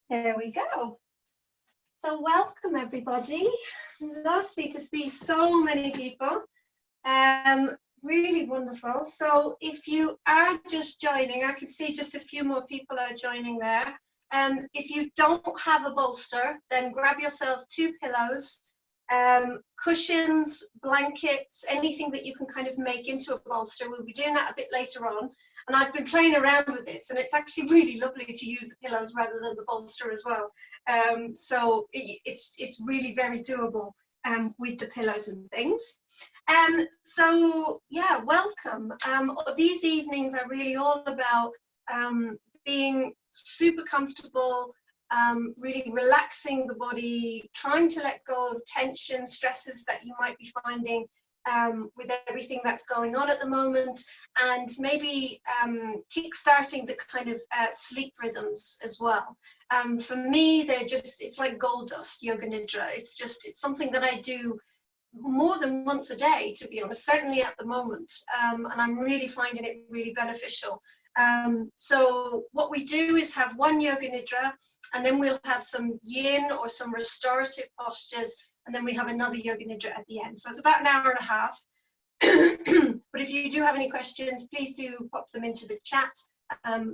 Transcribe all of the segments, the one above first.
There we go. So welcome everybody. Lovely to see so many people. Really wonderful. So if you are just joining, I can see just a few more people are joining there. If you don't have a bolster, then grab yourself 2 pillows, cushions, blankets, anything that you can kind of make into a bolster. We'll be doing that a bit later on. And I've been playing around with this, and it's actually really lovely to use the pillows rather than the bolster as well. So it's really very doable with the pillows and things. So yeah, welcome. These evenings are really all about being super comfortable, really relaxing the body, trying to let go of tension, stresses that you might be finding with everything that's going on at the moment, and maybe kick-starting the kind of sleep rhythms as well. For me, it's like gold dust, Yoga Nidra. It's something that I do more than once a day, to be honest, certainly at the moment, and I'm really finding it really beneficial. So what we do is have one Yoga Nidra, and then we'll have some yin or some restorative postures, and then we have another Yoga Nidra at the end. So it's about an hour and a half. But if you do have any questions, please do pop them into the chat.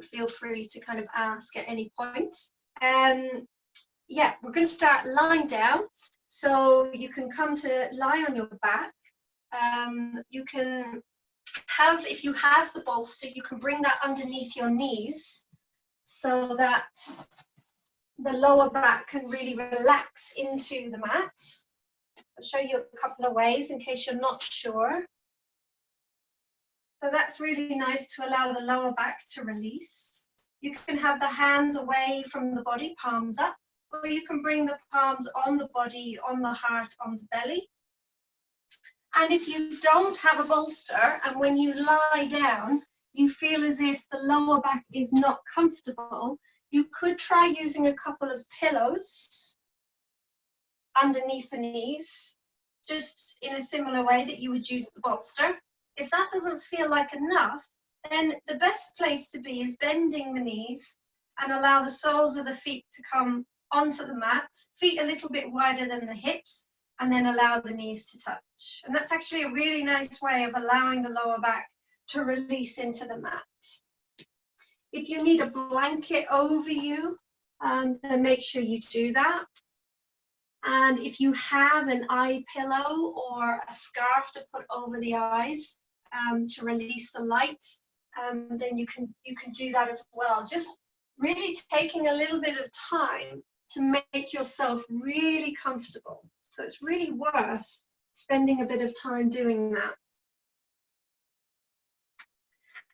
Feel free to kind of ask at any point. Yeah, we're going to start lying down. So you can come to lie on your back. You can have, if you have the bolster, you can bring that underneath your knees so that the lower back can really relax into the mat. I'll show you a couple of ways in case you're not sure. So that's really nice to allow the lower back to release. You can have the hands away from the body, palms up, or you can bring the palms on the body, on the heart, on the belly. And if you don't have a bolster, and when you lie down, you feel as if the lower back is not comfortable, you could try using a couple of pillows underneath the knees, just in a similar way that you would use the bolster. If that doesn't feel like enough, then the best place to be is bending the knees and allow the soles of the feet to come onto the mat, feet a little bit wider than the hips, and then allow the knees to touch. And that's actually a really nice way of allowing the lower back to release into the mat. If you need a blanket over you, then make sure you do that. And if you have an eye pillow or a scarf to put over the eyes to release the light, then you can do that as well. Just really taking a little bit of time to make yourself really comfortable. So it's really worth spending a bit of time doing that.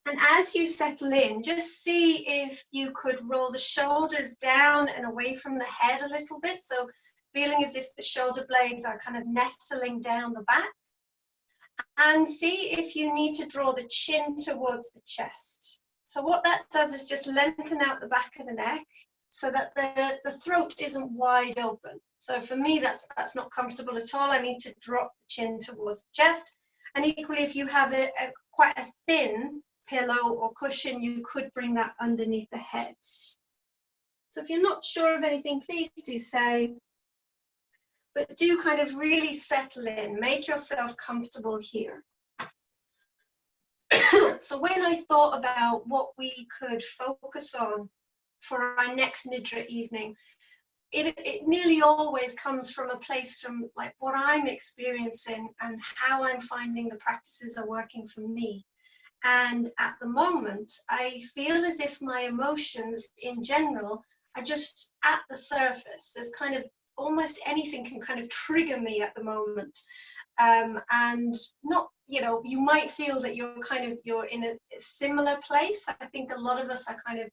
And as you settle in, just see if you could roll the shoulders down and away from the head a little bit. So feeling as if the shoulder blades are kind of nestling down the back. And see if you need to draw the chin towards the chest. So what that does is just lengthen out the back of the neck so that the throat isn't wide open. So for me, that's not comfortable at all. I need to drop the chin towards the chest. And equally, if you have quite a thin pillow or cushion, you could bring that underneath the head. So if you're not sure of anything, please do say. But do kind of really settle in, make yourself comfortable here. So when I thought about what we could focus on for our next Nidra evening, it nearly always comes from a place from like what I'm experiencing and how I'm finding the practices are working for me. And at the moment, I feel as if my emotions in general are just at the surface. There's kind of almost anything can kind of trigger me at the moment. And not, you know, you might feel that you're in a similar place. I think a lot of us are kind of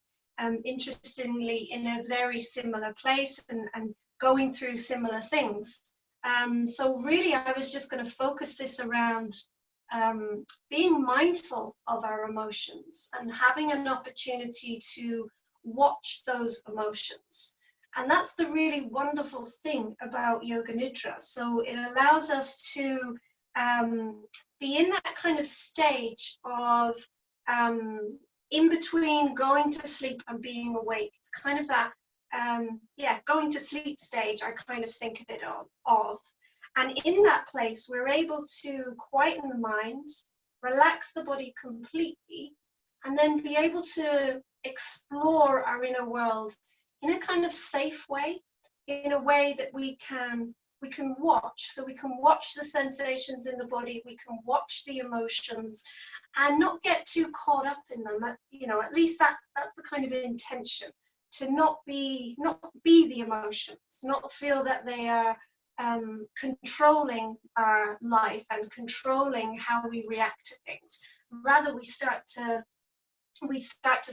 interestingly in a very similar place and going through similar things. So really, I was just going to focus this around being mindful of our emotions and having an opportunity to watch those emotions. And that's the really wonderful thing about Yoga Nidra. So it allows us to be in that kind of stage of in between going to sleep and being awake. It's kind of that yeah, going to sleep stage, I kind of think of it of. And in that place, we're able to quieten the mind, relax the body completely, and then be able to explore our inner world in a kind of safe way, in a way that we can watch. So we can watch the sensations in the body, we can watch the emotions, and not get too caught up in them. You know, at least that's the kind of intention, to not be the emotions, not feel that they are controlling our life and controlling how we react to things. Rather, we start to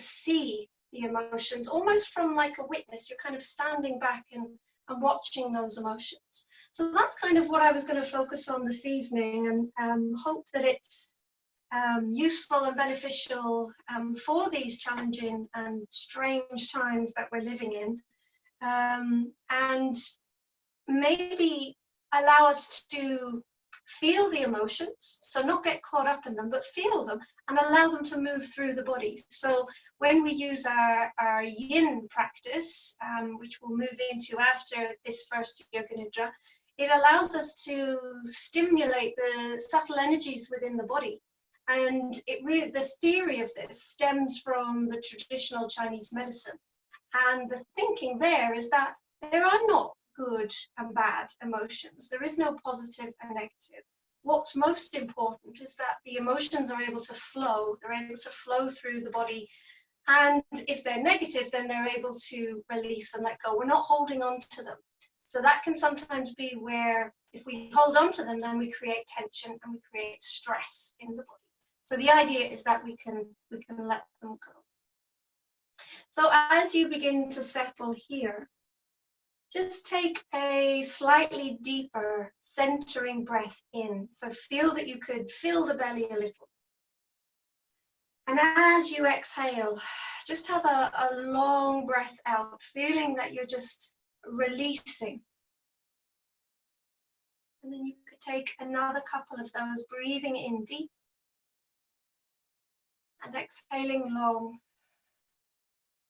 see the emotions almost from like a witness. You're kind of standing back and watching those emotions. So that's kind of what I was going to focus on this evening, and hope that it's useful and beneficial for these challenging and strange times that we're living in, and maybe allow us to feel the emotions, so not get caught up in them, but feel them and allow them to move through the body. So when we use our yin practice, which we'll move into after this first Yoga Nidra, it allows us to stimulate the subtle energies within the body. And the theory of this stems from the traditional Chinese medicine. And the thinking there is that there are not good and bad emotions. There is no positive and negative. What's most important is that the emotions are able to flow. They're able to flow through the body. And if they're negative, then they're able to release and let go. We're not holding on to them. So that can sometimes be where, if we hold on to them, then we create tension and we create stress in the body. So the idea is that we can let them go. So as you begin to settle here, just take a slightly deeper centering breath in. So feel that you could fill the belly a little. And as you exhale, just have a long breath out, feeling that you're just releasing. And then you could take another couple of those, breathing in deep and exhaling long,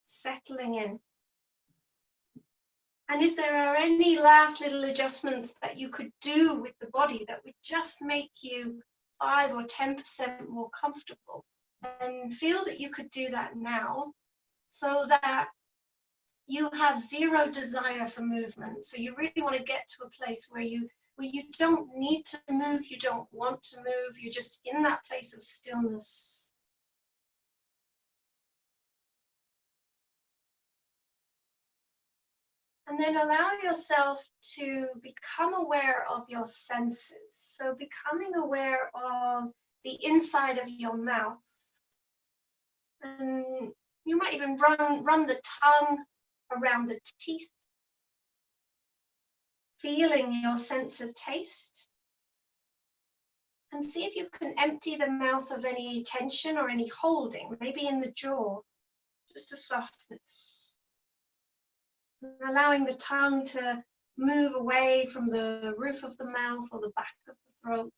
settling in. And if there are any last little adjustments that you could do with the body that would just make you 5 or 10% more comfortable, then feel that you could do that now, so that you have zero desire for movement. So you really want to get to a place where you don't need to move, you don't want to move, you're just in that place of stillness. And then allow yourself to become aware of your senses. So becoming aware of the inside of your mouth. And you might even run the tongue around the teeth, feeling your sense of taste. And see if you can empty the mouth of any tension or any holding, maybe in the jaw, just a softness. Allowing the tongue to move away from the roof of the mouth or the back of the throat.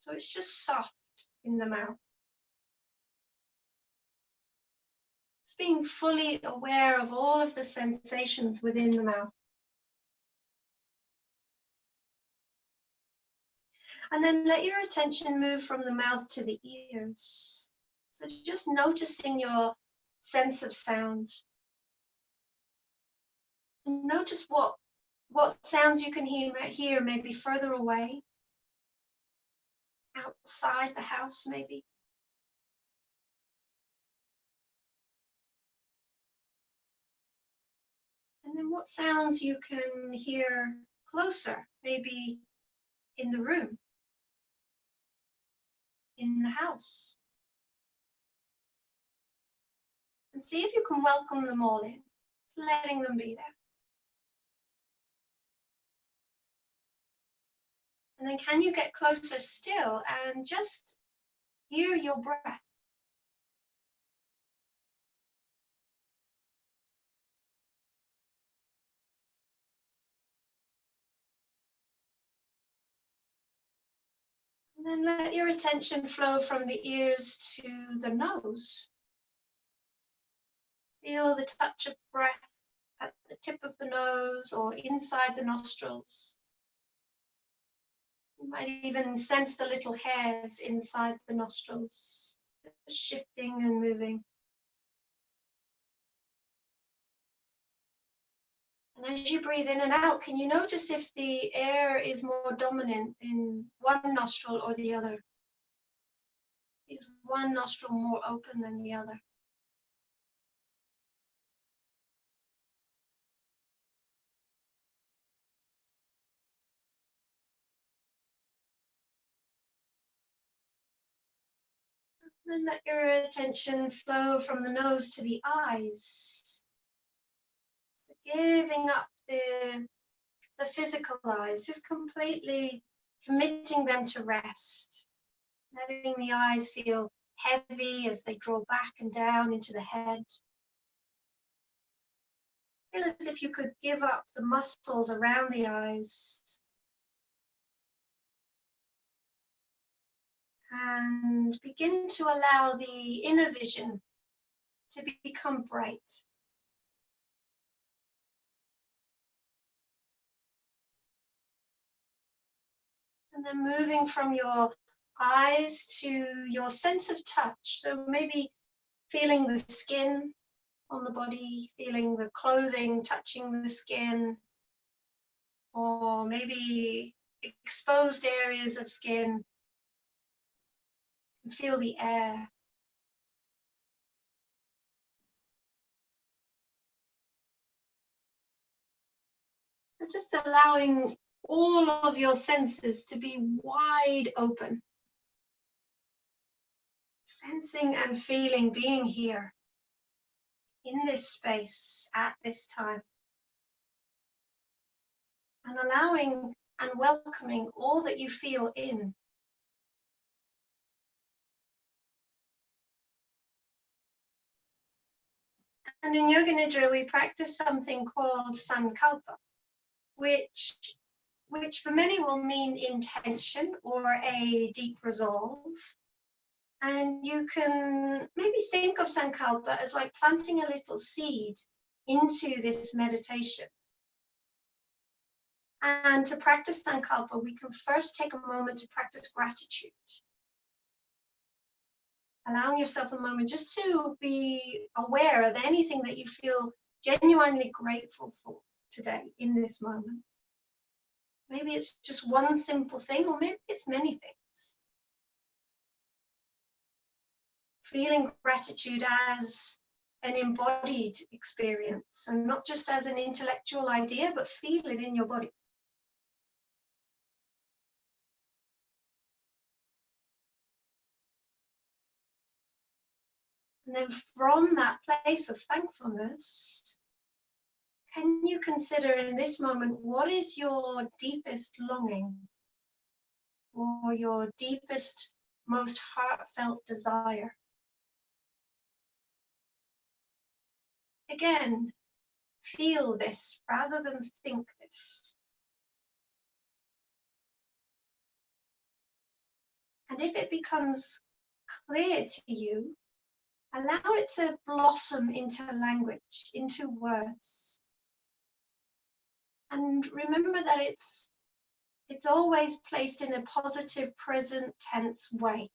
So it's just soft in the mouth. Just being fully aware of all of the sensations within the mouth. And then let your attention move from the mouth to the ears. So just noticing your sense of sound. And notice what sounds you can hear maybe further away, outside the house maybe. And then what sounds you can hear closer, maybe in the room, in the house. And see if you can welcome them all in, just letting them be there. And then can you get closer still and just hear your breath? And then let your attention flow from the ears to the nose. Feel the touch of breath at the tip of the nose or inside the nostrils. You might even sense the little hairs inside the nostrils, shifting and moving. And as you breathe in and out, can you notice if the air is more dominant in one nostril or the other? Is one nostril more open than the other? Then let your attention flow from the nose to the eyes, giving up the physical eyes, just completely committing them to rest, letting the eyes feel heavy as they draw back and down into the head. Feel as if you could give up the muscles around the eyes and begin to allow the inner vision to become bright. And then moving from your eyes to your sense of touch. So maybe feeling the skin on the body, feeling the clothing touching the skin, or maybe exposed areas of skin. And feel the air. So just allowing all of your senses to be wide open. Sensing and feeling being here in this space at this time. And allowing and welcoming all that you feel in. And in Yoga Nidra, we practice something called sankalpa, which for many will mean intention or a deep resolve. And you can maybe think of sankalpa as like planting a little seed into this meditation. And to practice sankalpa, we can first take a moment to practice gratitude. Allowing yourself a moment just to be aware of anything that you feel genuinely grateful for today in this moment. Maybe it's just one simple thing, or maybe it's many things. Feeling gratitude as an embodied experience and not just as an intellectual idea, but feel it in your body. And then from that place of thankfulness, can you consider in this moment, what is your deepest longing or your deepest, most heartfelt desire? Again, feel this rather than think this. And if it becomes clear to you, allow it to blossom into language, into words. And remember that it's always placed in a positive present tense way.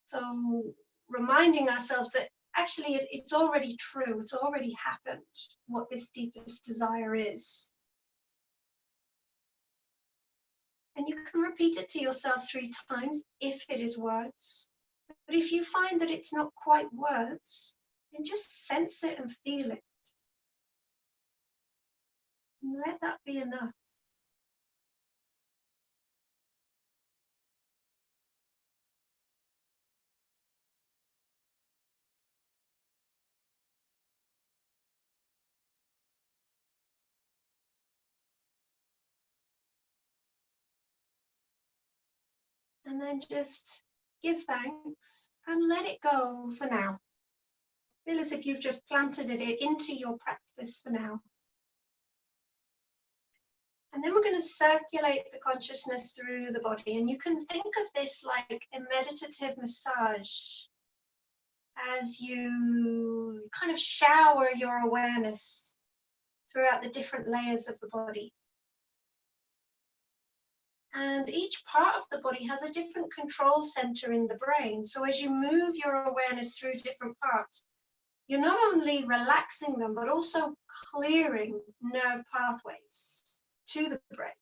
So reminding ourselves that actually it's already true, it's already happened, what this deepest desire is. And you can repeat it to yourself 3 times if it is words. But if you find that it's not quite words, then just sense it and feel it. And let that be enough. And then just give thanks and let it go for now. Feel as if you've just planted it into your practice for now. And then we're going to circulate the consciousness through the body. And you can think of this like a meditative massage. as you kind of shower your awareness throughout the different layers of the body. And each part of the body has a different control center in the brain. So as you move your awareness through different parts, you're not only relaxing them, but also clearing nerve pathways to the brain.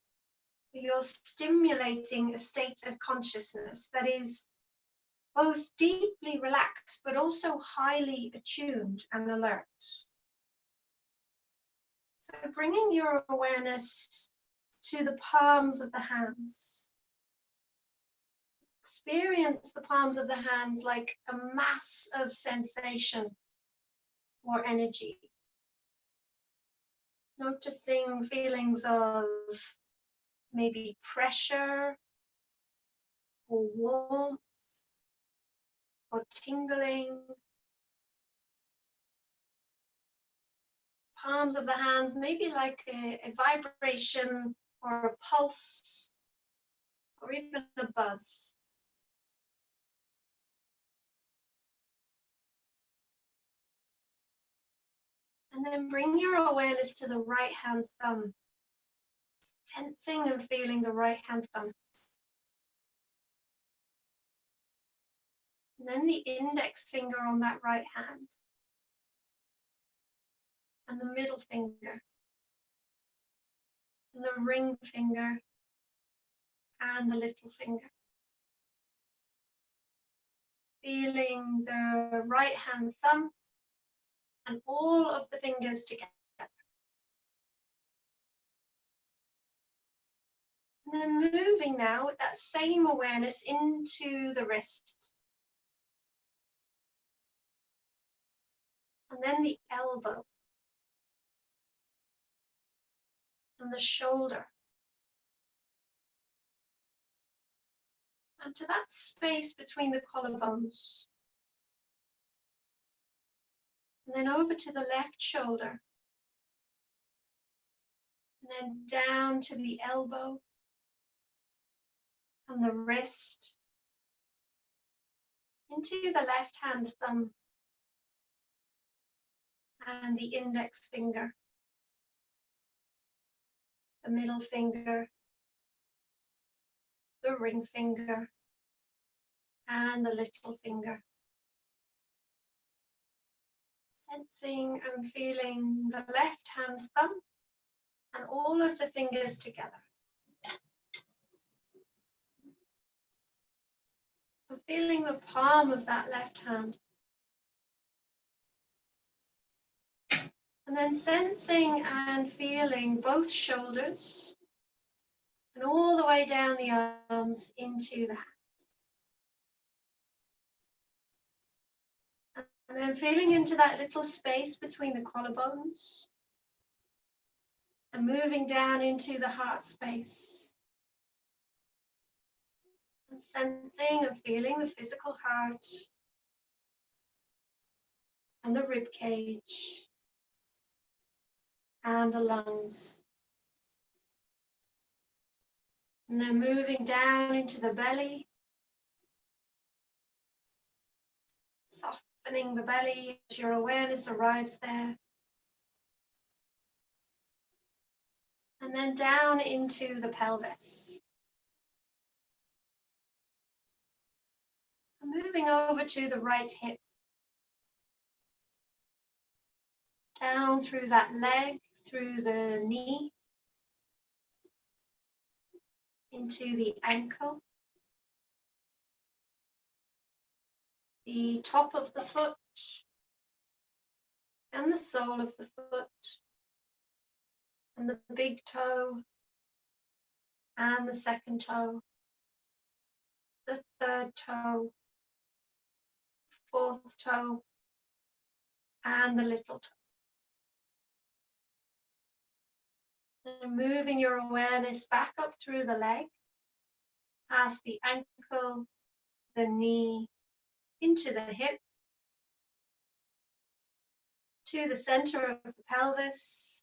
So you're stimulating a state of consciousness that is both deeply relaxed, but also highly attuned and alert. So bringing your awareness to the palms of the hands. Experience the palms of the hands like a mass of sensation or energy. Noticing feelings of maybe pressure or warmth or tingling. Palms of the hands maybe like a vibration or a pulse or even a buzz. And then bring your awareness to the right hand thumb, sensing and feeling the right hand thumb. And then the index finger on that right hand. And the middle finger. And the ring finger. And the little finger. Feeling the right hand thumb and all of the fingers together. And then moving now with that same awareness into the wrist. And then the elbow. And the shoulder. And to that space between the collarbones. And then over to the left shoulder. And then down to the elbow. And the wrist. Into the left hand thumb. And the index finger. The middle finger. The ring finger. And the little finger. Sensing and feeling the left hand thumb and all of the fingers together. And feeling the palm of that left hand. And then sensing and feeling both shoulders and all the way down the arms into the hands. And then feeling into that little space between the collarbones and moving down into the heart space. And sensing and feeling the physical heart and the rib cage and the lungs. And then moving down into the belly, softening the belly as your awareness arrives there. And then down into the pelvis. And moving over to the right hip. Down through that leg, through the knee, into the ankle, the top of the foot, and the sole of the foot, and the big toe, and the second toe, the third toe, fourth toe, and the little toe. And moving your awareness back up through the leg, past the ankle, the knee, into the hip, to the center of the pelvis,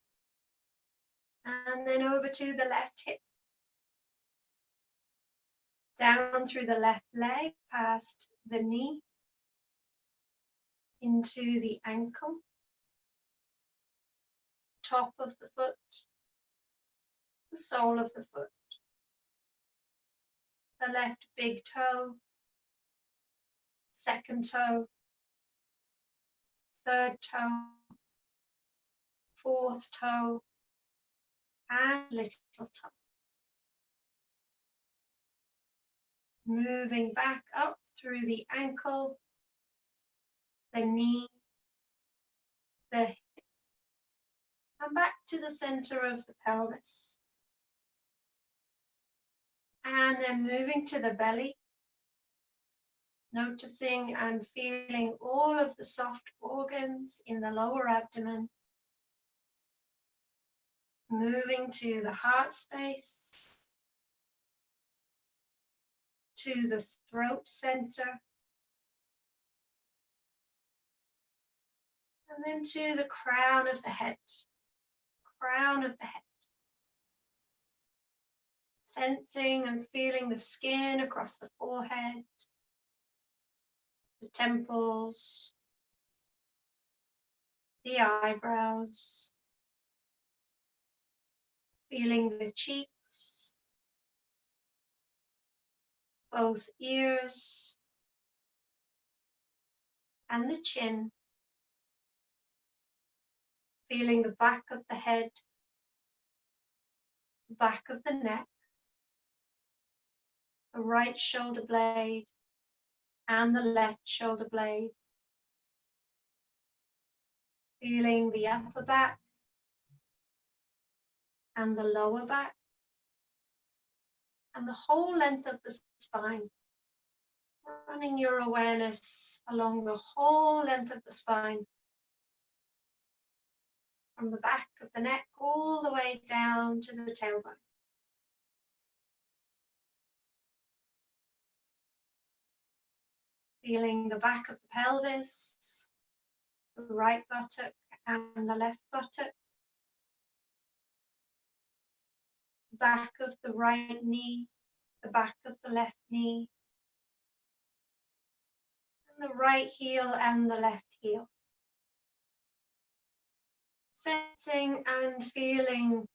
and then over to the left hip. Down through the left leg, past the knee, into the ankle, top of the foot, the sole of the foot, the left big toe, second toe, third toe, fourth toe, and little toe. Moving back up through the ankle, the knee, the hip, and back to the center of the pelvis. And then moving to the belly, noticing and feeling all of the soft organs in the lower abdomen. Moving to the heart space, to the throat center, and then to the crown of the head. Crown of the head. Sensing and feeling the skin across the forehead, the temples, the eyebrows, feeling the cheeks, both ears and the chin, feeling the back of the head, the back of the neck, the right shoulder blade and the left shoulder blade, feeling the upper back and the lower back, and the whole length of the spine. Running your awareness along the whole length of the spine, from the back of the neck all the way down to the tailbone. Feeling the back of the pelvis, the right buttock and the left buttock, the back of the right knee, the back of the left knee, and the right heel and the left heel. Sensing and feeling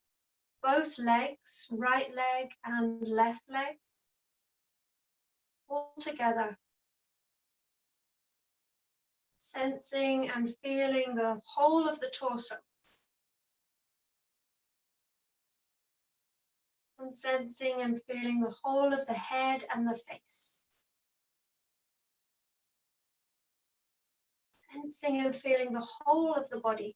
both legs, right leg and left leg, all together. Sensing and feeling the whole of the torso. And sensing and feeling the whole of the head and the face. Sensing and feeling the whole of the body.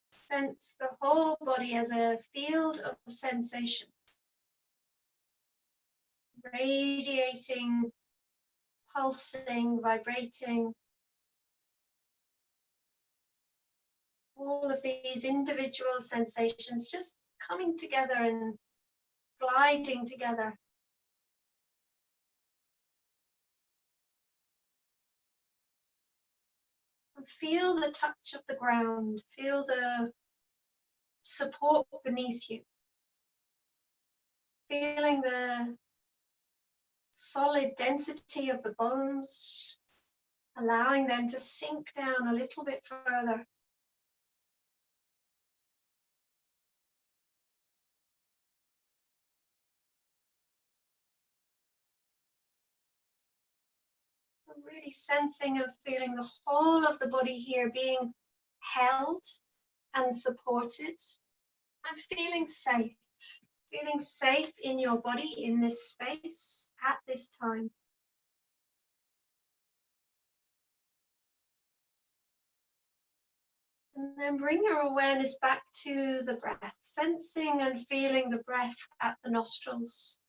Sense the whole body as a field of sensation. Radiating, pulsing, vibrating. All of these individual sensations just coming together and gliding together. And feel the touch of the ground. Feel the support beneath you. Feeling the solid density of the bones, allowing them to sink down a little bit further. And really sensing and feeling the whole of the body here being held and supported, and feeling safe. Feeling safe in your body in this space at this time. And then bring your awareness back to the breath, sensing and feeling the breath at the nostrils.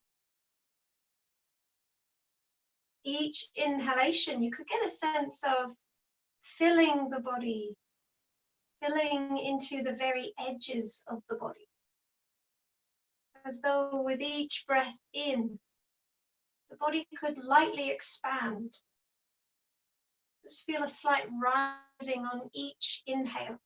Each inhalation, you could get a sense of filling the body, filling into the very edges of the body. As though with each breath in, the body could lightly expand. Just feel a slight rising on each inhale.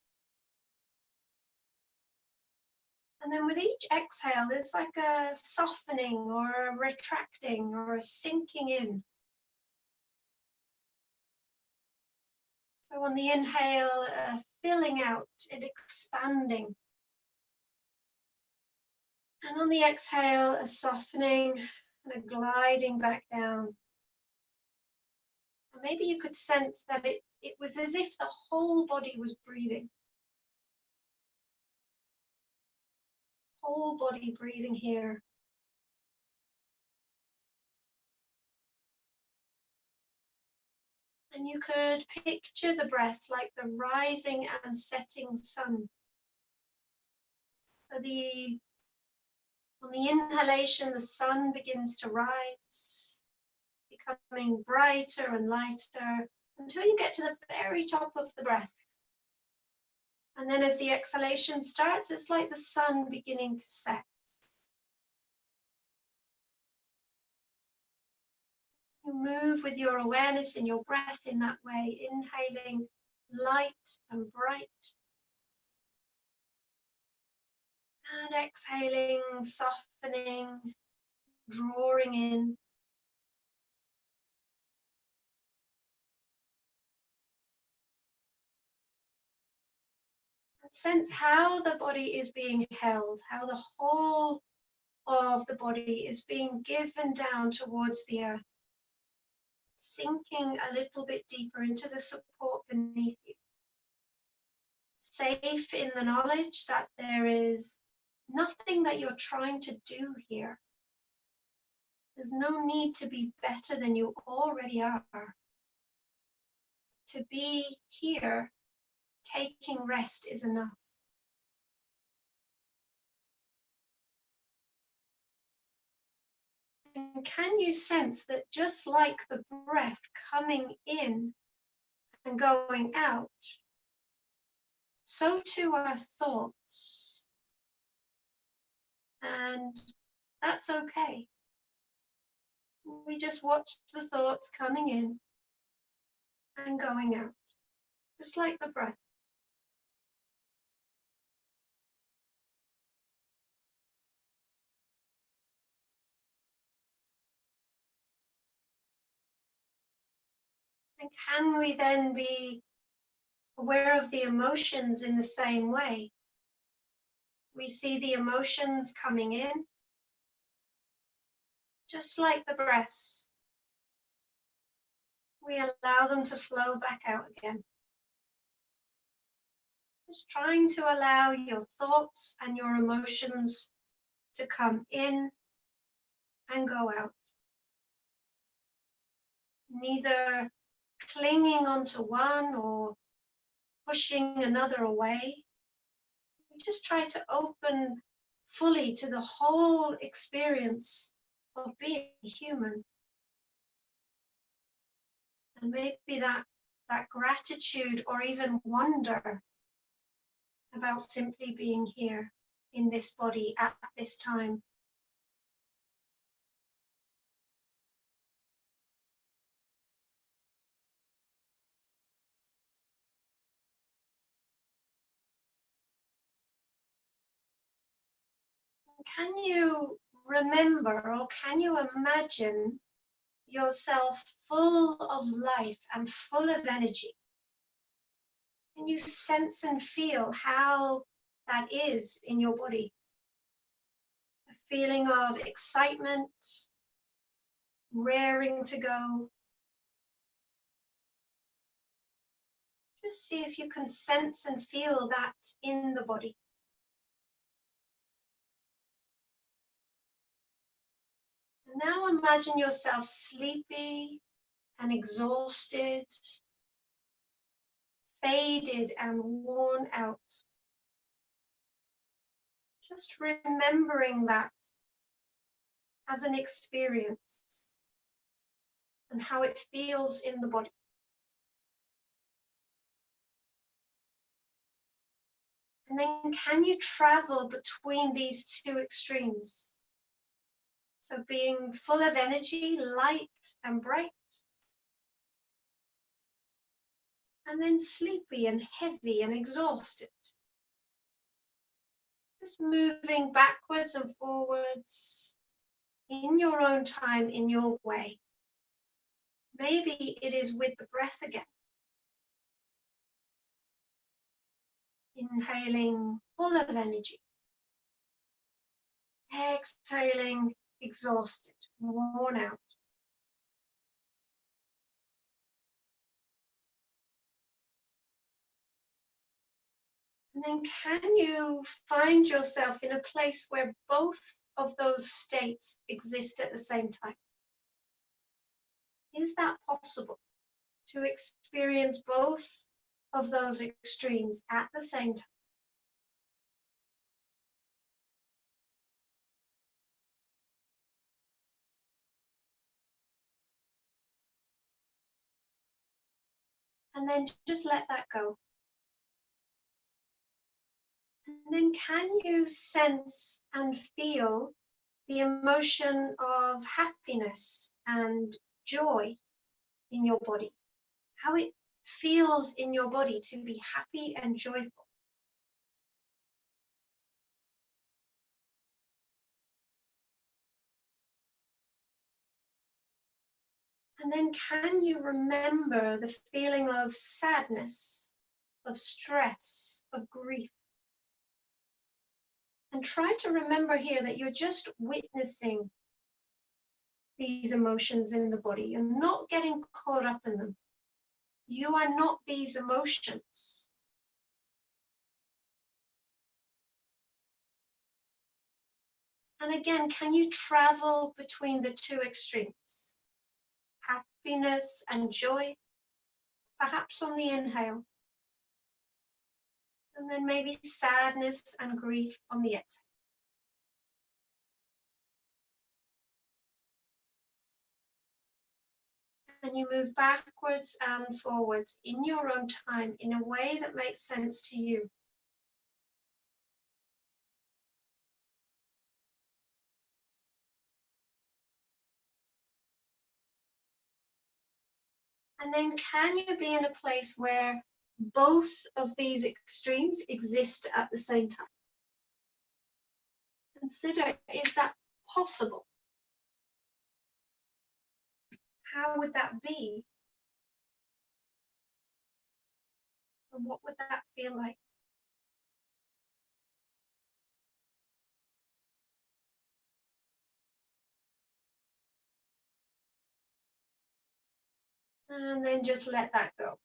And then with each exhale, there's like a softening or a retracting or a sinking in. So on the inhale, filling out and expanding. And on the exhale, a softening and a gliding back down. And maybe you could sense that it was as if the whole body was breathing. Whole body breathing here. And you could picture the breath like the rising and setting sun. So on the inhalation, the sun begins to rise, becoming brighter and lighter until you get to the very top of the breath. And then as the exhalation starts, it's like the sun beginning to set. You move with your awareness in your breath in that way, inhaling light and bright. And exhaling, softening, drawing in. And sense how the body is being held, how the whole of the body is being given down towards the earth, sinking a little bit deeper into the support beneath you. Safe in the knowledge that there is nothing that you're trying to do here. There's no need to be better than you already are. To be here, taking rest is enough. And can you sense that just like the breath coming in and going out, so too are thoughts. And that's okay. We just watch the thoughts coming in and going out, just like the breath. And can we then be aware of the emotions in the same way? We see the emotions coming in, just like the breaths. We allow them to flow back out again. Just trying to allow your thoughts and your emotions to come in and go out. Neither clinging onto one or pushing another away. We just try to open fully to the whole experience of being human. And maybe that gratitude or even wonder about simply being here in this body at this time. Can you remember or can you imagine yourself full of life and full of energy? Can you sense and feel how that is in your body? A feeling of excitement, raring to go. Just see if you can sense and feel that in the body. And now imagine yourself sleepy and exhausted, faded and worn out. Just remembering that as an experience and how it feels in the body. And then can you travel between these two extremes? So being full of energy, light and bright, and then sleepy and heavy and exhausted. Just moving backwards and forwards in your own time, in your way. Maybe it is with the breath again. Inhaling full of energy. Exhaling exhausted, worn out. And then can you find yourself in a place where both of those states exist at the same time? Is that possible, to experience both of those extremes at the same time? And then just let that go. And then can you sense and feel the emotion of happiness and joy in your body? How it feels in your body to be happy and joyful. And then can you remember the feeling of sadness, of stress, of grief? And try to remember here that you're just witnessing these emotions in the body. You're not getting caught up in them. You are not these emotions. And again, can you travel between the two extremes? Happiness and joy, perhaps on the inhale. And then maybe sadness and grief on the exhale. And you move backwards and forwards in your own time in a way that makes sense to you. And then can you be in a place where both of these extremes exist at the same time? Consider, is that possible? How would that be? And what would that feel like? And then just let that go.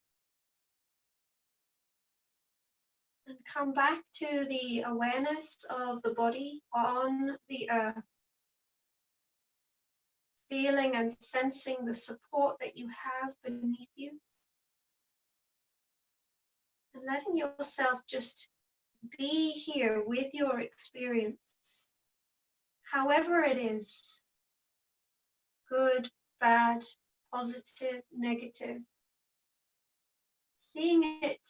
And come back to the awareness of the body on the earth. Feeling and sensing the support that you have beneath you. And letting yourself just be here with your experience. However it is, good, bad, positive, negative. Seeing it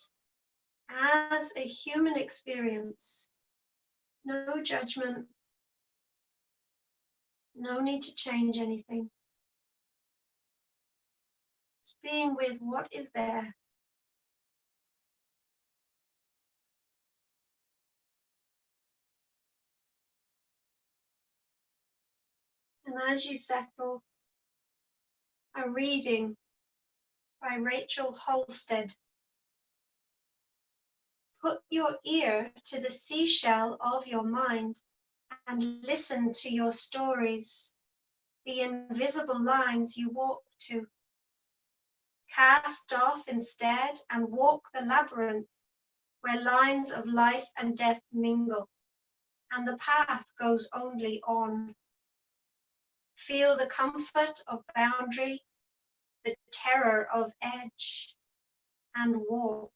as a human experience. No judgment. No need to change anything. Just being with what is there. And as you settle, a reading by Rachel Halstead. Put your ear to the seashell of your mind and listen to your stories, the invisible lines you walk to. Cast off instead and walk the labyrinth where lines of life and death mingle, and the path goes only on. Feel the comfort of boundary, the terror of edge, and walk.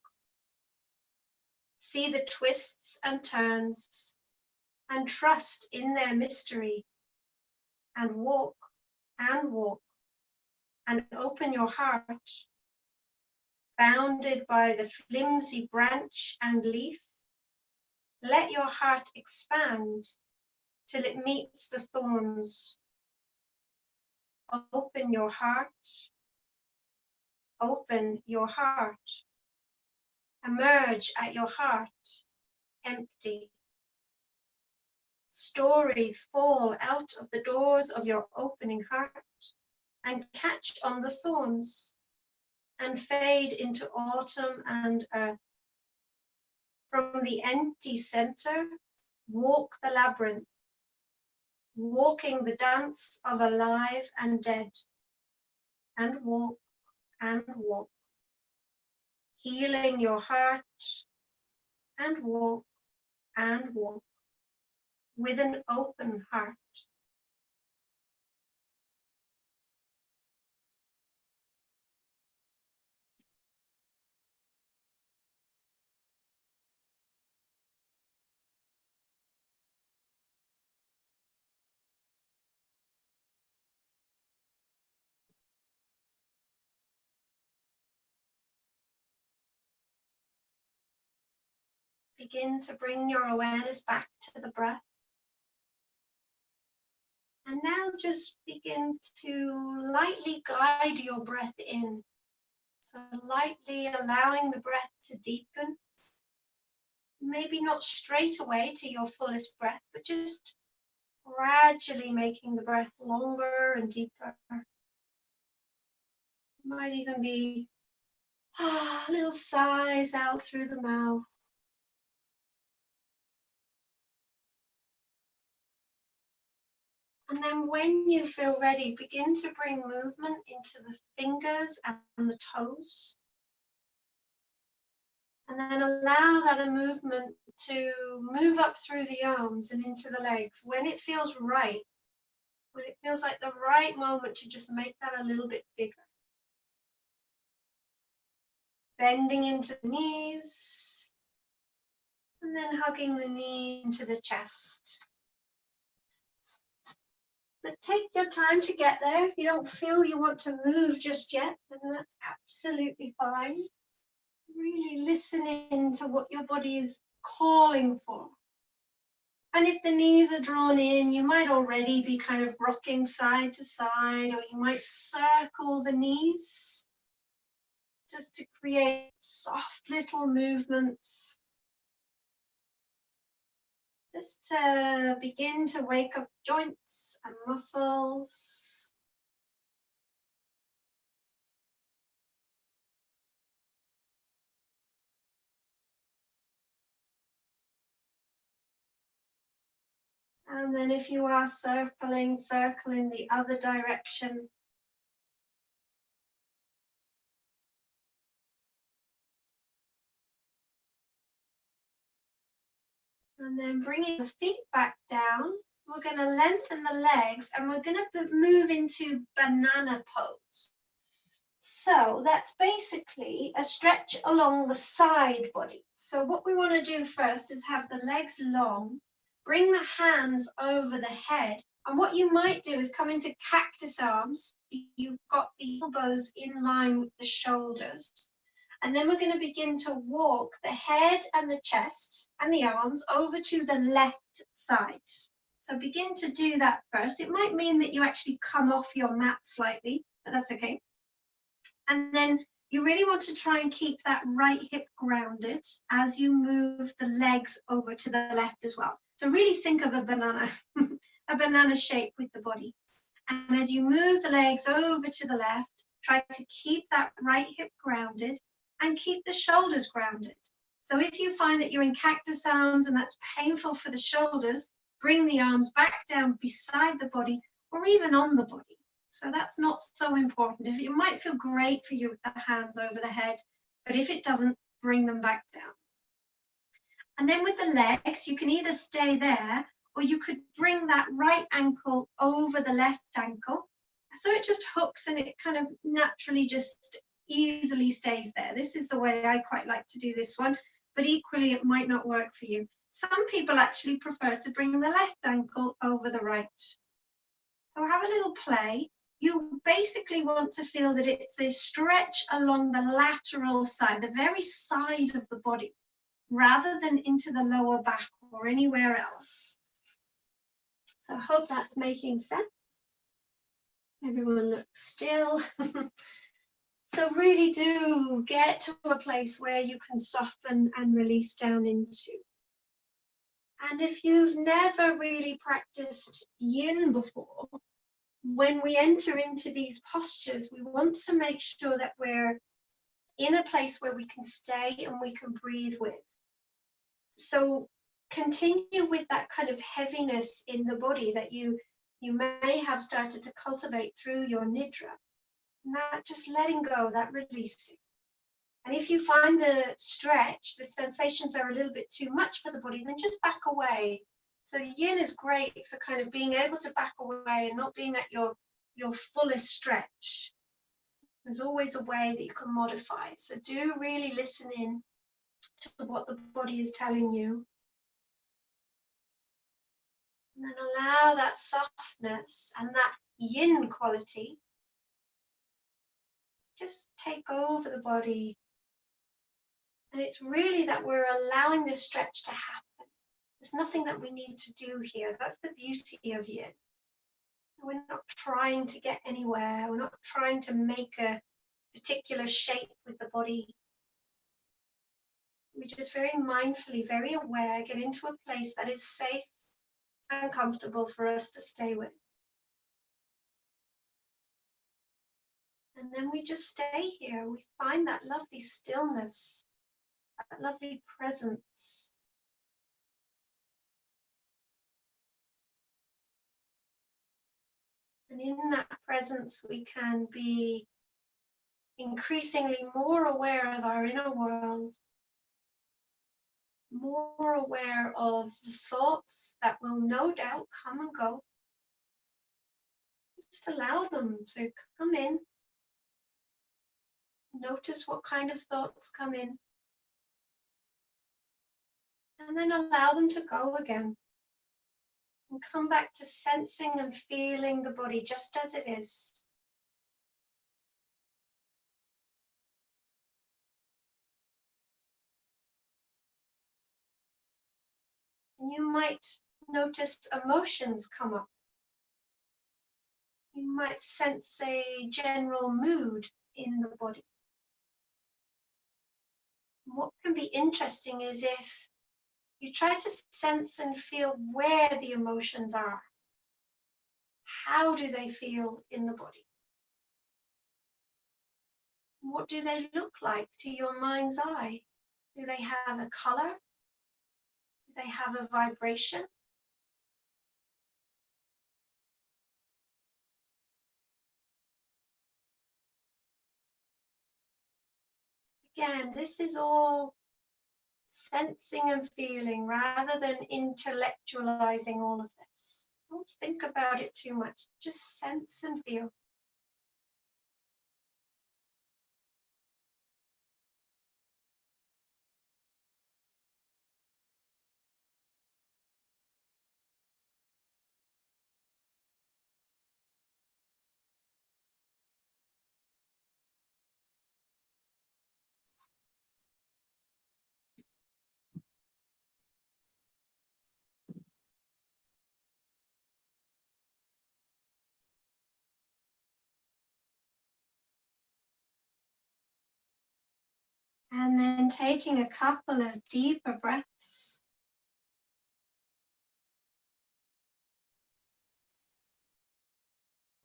See the twists and turns, and trust in their mystery, and walk, and open your heart. Bounded by the flimsy branch and leaf, let your heart expand till it meets the thorns. Open your heart. Open your heart. Emerge at your heart, empty. Stories fall out of the doors of your opening heart and catch on the thorns and fade into autumn and earth. from the empty center, walk the labyrinth, walking the dance of alive and dead, and walk, healing your heart, and walk, with an open heart. Begin to bring your awareness back to the breath. And now just begin to lightly guide your breath in. So lightly allowing the breath to deepen. Maybe not straight away to your fullest breath, but just gradually making the breath longer and deeper. It might even be little sighs out through the mouth. And then when you feel ready, begin to bring movement into the fingers and the toes. And then allow that movement to move up through the arms and into the legs when it feels right. When it feels like the right moment to just make that a little bit bigger. Bending into the knees. And then hugging the knee into the chest. But take your time to get there. If you don't feel you want to move just yet, then that's absolutely fine. Really listening to what your body is calling for. And if the knees are drawn in, you might already be kind of rocking side to side, or you might circle the knees just to create soft little movements. Just to begin to wake up joints and muscles. And then if you are circling the other direction. And then bringing the feet back down, we're going to lengthen the legs and we're going to move into banana pose. So that's basically a stretch along the side body. So what we want to do first is have the legs long, bring the hands over the head. And what you might do is come into cactus arms. You've got the elbows in line with the shoulders. And then we're going to begin to walk the head and the chest and the arms over to the left side. So begin to do that first. It might mean that you actually come off your mat slightly, but that's okay. And then you really want to try and keep that right hip grounded as you move the legs over to the left as well. So really think of a banana, a banana shape with the body. And as you move the legs over to the left, try to keep that right hip grounded and keep the shoulders grounded. So if you find that you're in cactus arms and that's painful for the shoulders, bring the arms back down beside the body or even on the body. So that's not so important. It might feel great for you with the hands over the head, but if it doesn't, bring them back down. And then with the legs, you can either stay there or you could bring that right ankle over the left ankle. So it just hooks and it kind of naturally just easily stays there. This is the way I quite like to do this one, but equally it might not work for you. Some people actually prefer to bring the left ankle over the right. So have a little play. You basically want to feel that it's a stretch along the lateral side, the very side of the body, rather than into the lower back or anywhere else. So I hope that's making sense. Everyone looks still. So really do get to a place where you can soften and release down into. And if you've never really practiced yin before, when we enter into these postures, we want to make sure that we're in a place where we can stay and we can breathe with. So continue with that kind of heaviness in the body that you may have started to cultivate through your nidra. And that just letting go, that releasing. And if you find the stretch, the sensations are a little bit too much for the body, then just back away. So the yin is great for kind of being able to back away and not being at your fullest stretch. There's always a way that you can modify. So do really listen in to what the body is telling you. And then allow that softness and that yin quality just take over the body. And it's really that we're allowing this stretch to happen. There's nothing that we need to do here. That's the beauty of yin. We're not trying to get anywhere. We're not trying to make a particular shape with the body. We just very mindfully, very aware, get into a place that is safe and comfortable for us to stay with. And then we just stay here. We find that lovely stillness, that lovely presence. And in that presence, we can be increasingly more aware of our inner world, more aware of the thoughts that will no doubt come and go. Just allow them to come in. Notice what kind of thoughts come in. And then allow them to go again. And come back to sensing and feeling the body just as it is. And you might notice emotions come up. You might sense a general mood in the body. What can be interesting is if you try to sense and feel where the emotions are. How do they feel in the body? What do they look like to your mind's eye? Do they have a color? Do they have a vibration? Again, this is all sensing and feeling rather than intellectualizing all of this. Don't think about it too much. Just sense and feel. And then taking a couple of deeper breaths.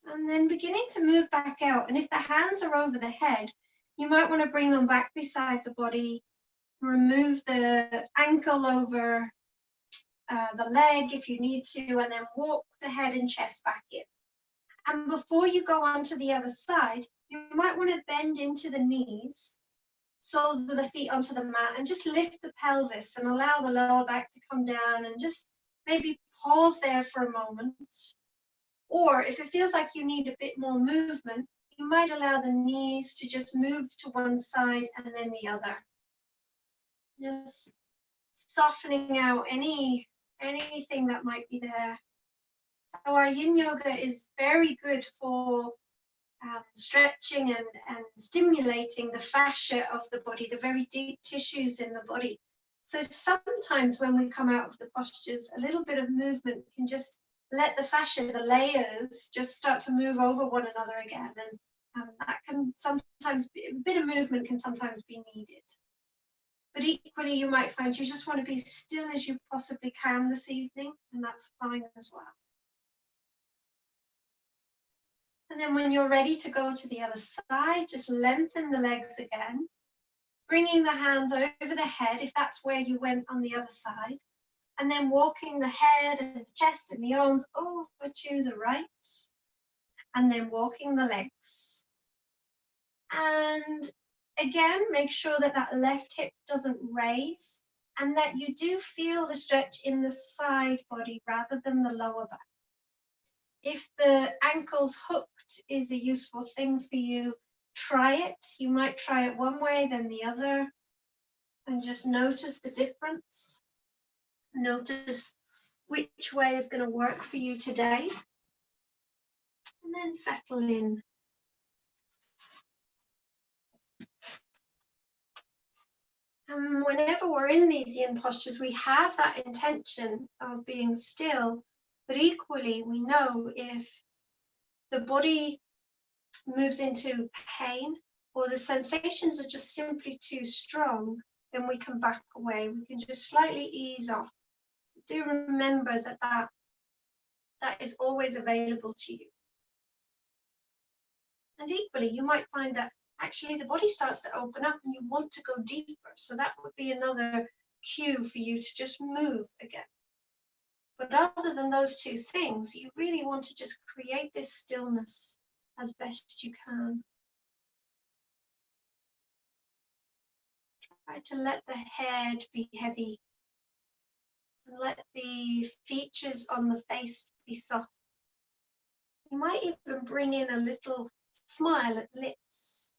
And then beginning to move back out. And if the hands are over the head, you might want to bring them back beside the body. Remove the ankle over the leg if you need to, and then walk the head and chest back in. And before you go on to the other side, you might want to bend into the knees, soles of the feet onto the mat, and just lift the pelvis and allow the lower back to come down, and just maybe pause there for a moment. Or if it feels like you need a bit more movement, you might allow the knees to just move to one side and then the other. Just softening out anything that might be there. So our yin yoga is very good for stretching and stimulating the fascia of the body, the very deep tissues in the body. So sometimes when we come out of the postures, a little bit of movement can just let the fascia, the layers, just start to move over one another again. And that can sometimes be, a bit of movement can sometimes be needed. But equally, you might find you just want to be still as you possibly can this evening, and that's fine as well. And then when you're ready to go to the other side, just lengthen the legs again. bringing the hands over the head if that's where you went on the other side, and then walking the head and the chest and the arms over to the right, and then walking the legs. And again, make sure that that left hip doesn't raise and that you do feel the stretch in the side body rather than the lower back. If the ankles hooked is a useful thing for you, try it. You might try it one way, then the other, and just notice the difference. Notice which way is going to work for you today, and then settle in. And whenever we're in these yin postures, we have that intention of being still, but equally we know if the body moves into pain or the sensations are just simply too strong, then we can back away. We can just slightly ease off. So do remember that is always available to you. And equally, you might find that actually the body starts to open up and you want to go deeper. So that would be another cue for you to just move again. But other than those two things, you really want to just create this stillness as best you can. Try to let the head be heavy and let the features on the face be soft. You might even bring in a little smile at the lips.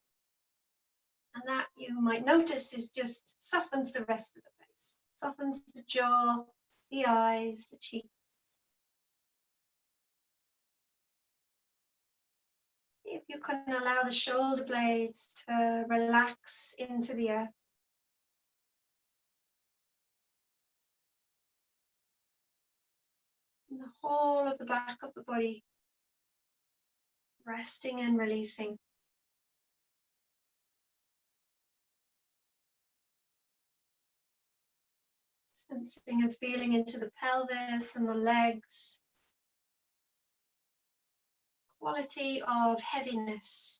And that you might notice is just softens the rest of the face, softens the jaw, the eyes, the cheeks. See if you can allow the shoulder blades to relax into the earth. And the whole of the back of the body, resting and releasing. Sensing and feeling into the pelvis and the legs. Quality of heaviness.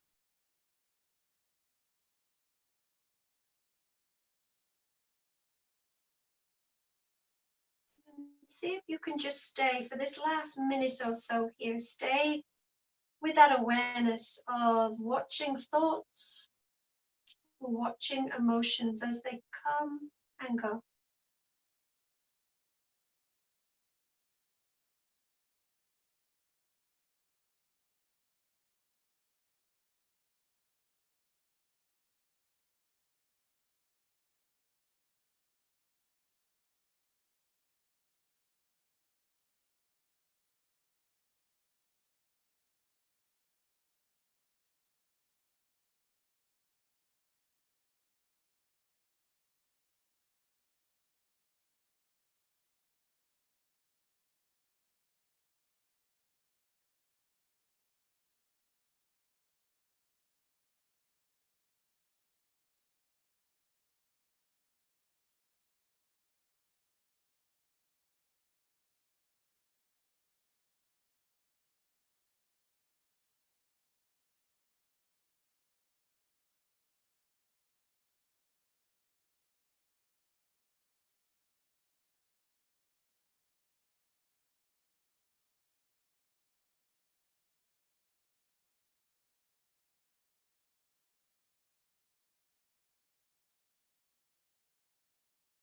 And see if you can just stay for this last minute or so here. Stay with that awareness of watching thoughts, watching emotions as they come and go.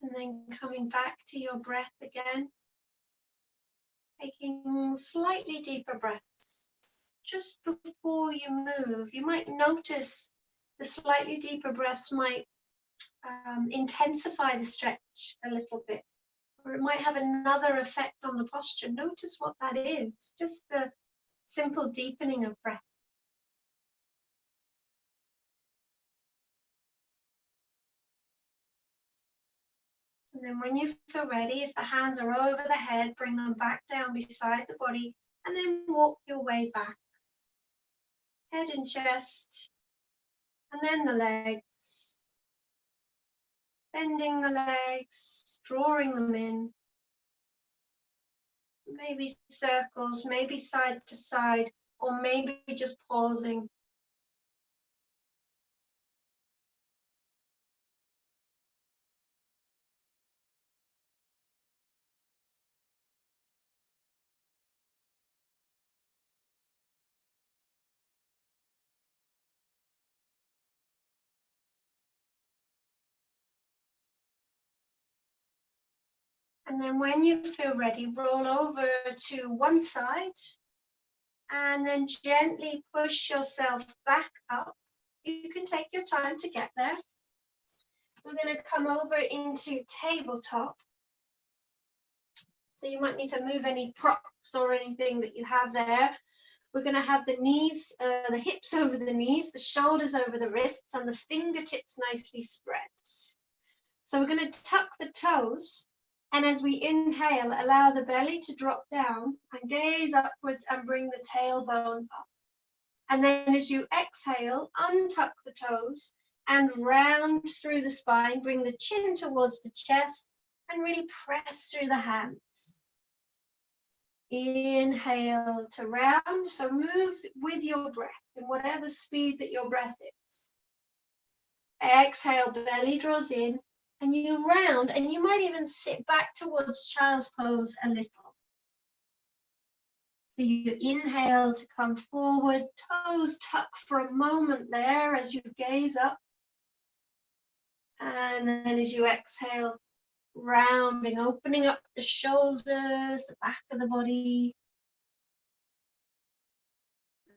And then coming back to your breath again, taking slightly deeper breaths. Just before you move, you might notice the slightly deeper breaths might intensify the stretch a little bit, or it might have another effect on the posture. Notice what that is, just the simple deepening of breath. And then when you feel ready, if the hands are over the head, bring them back down beside the body, and then walk your way back. Head and chest, and then the legs. Bending the legs, drawing them in. Maybe circles, maybe side to side, or maybe just pausing. And then when you feel ready, roll over to one side and then gently push yourself back up. You can take your time to get there. We're going to come over into tabletop. So you might need to move any props or anything that you have there. We're going to have the knees, the hips over the knees, the shoulders over the wrists, and the fingertips nicely spread. So we're going to tuck the toes, and as we inhale, allow the belly to drop down and gaze upwards and bring the tailbone up. And then as you exhale, untuck the toes and round through the spine, bring the chin towards the chest and really press through the hands. Inhale to round, so move with your breath in whatever speed that your breath is. Exhale, belly draws in, and you round, and you might even sit back towards child's pose a little. So you inhale to come forward, toes tuck for a moment there as you gaze up. And then as you exhale, rounding, opening up the shoulders, the back of the body.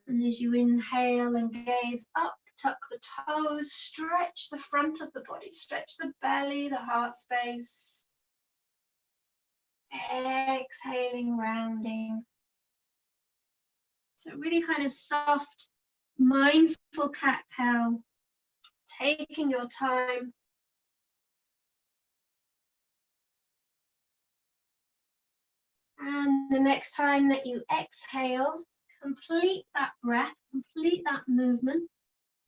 And as you inhale and gaze up, tuck the toes, stretch the front of the body, stretch the belly, the heart space. Exhaling, rounding. So really kind of soft, mindful cat-cow, taking your time. And the next time that you exhale, complete that breath, complete that movement.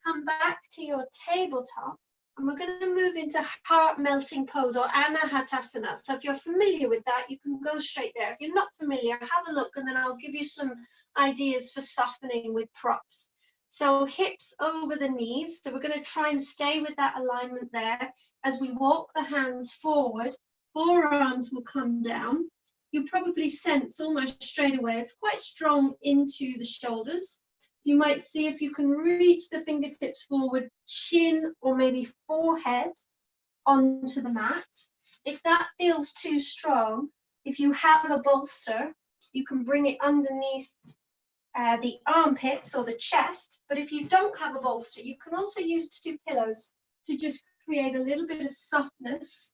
Come back to your tabletop, and we're going to move into heart melting pose or Anahatasana. So if you're familiar with that, you can go straight there. If you're not familiar, have a look, and then I'll give you some ideas for softening with props. So hips over the knees. So we're going to try and stay with that alignment there. As we walk the hands forward, forearms will come down. You probably sense almost straight away, it's quite strong into the shoulders. You might see if you can reach the fingertips forward, chin or maybe forehead onto the mat. If that feels too strong, if you have a bolster, you can bring it underneath the armpits or the chest. But if you don't have a bolster, you can also use 2 pillows to just create a little bit of softness.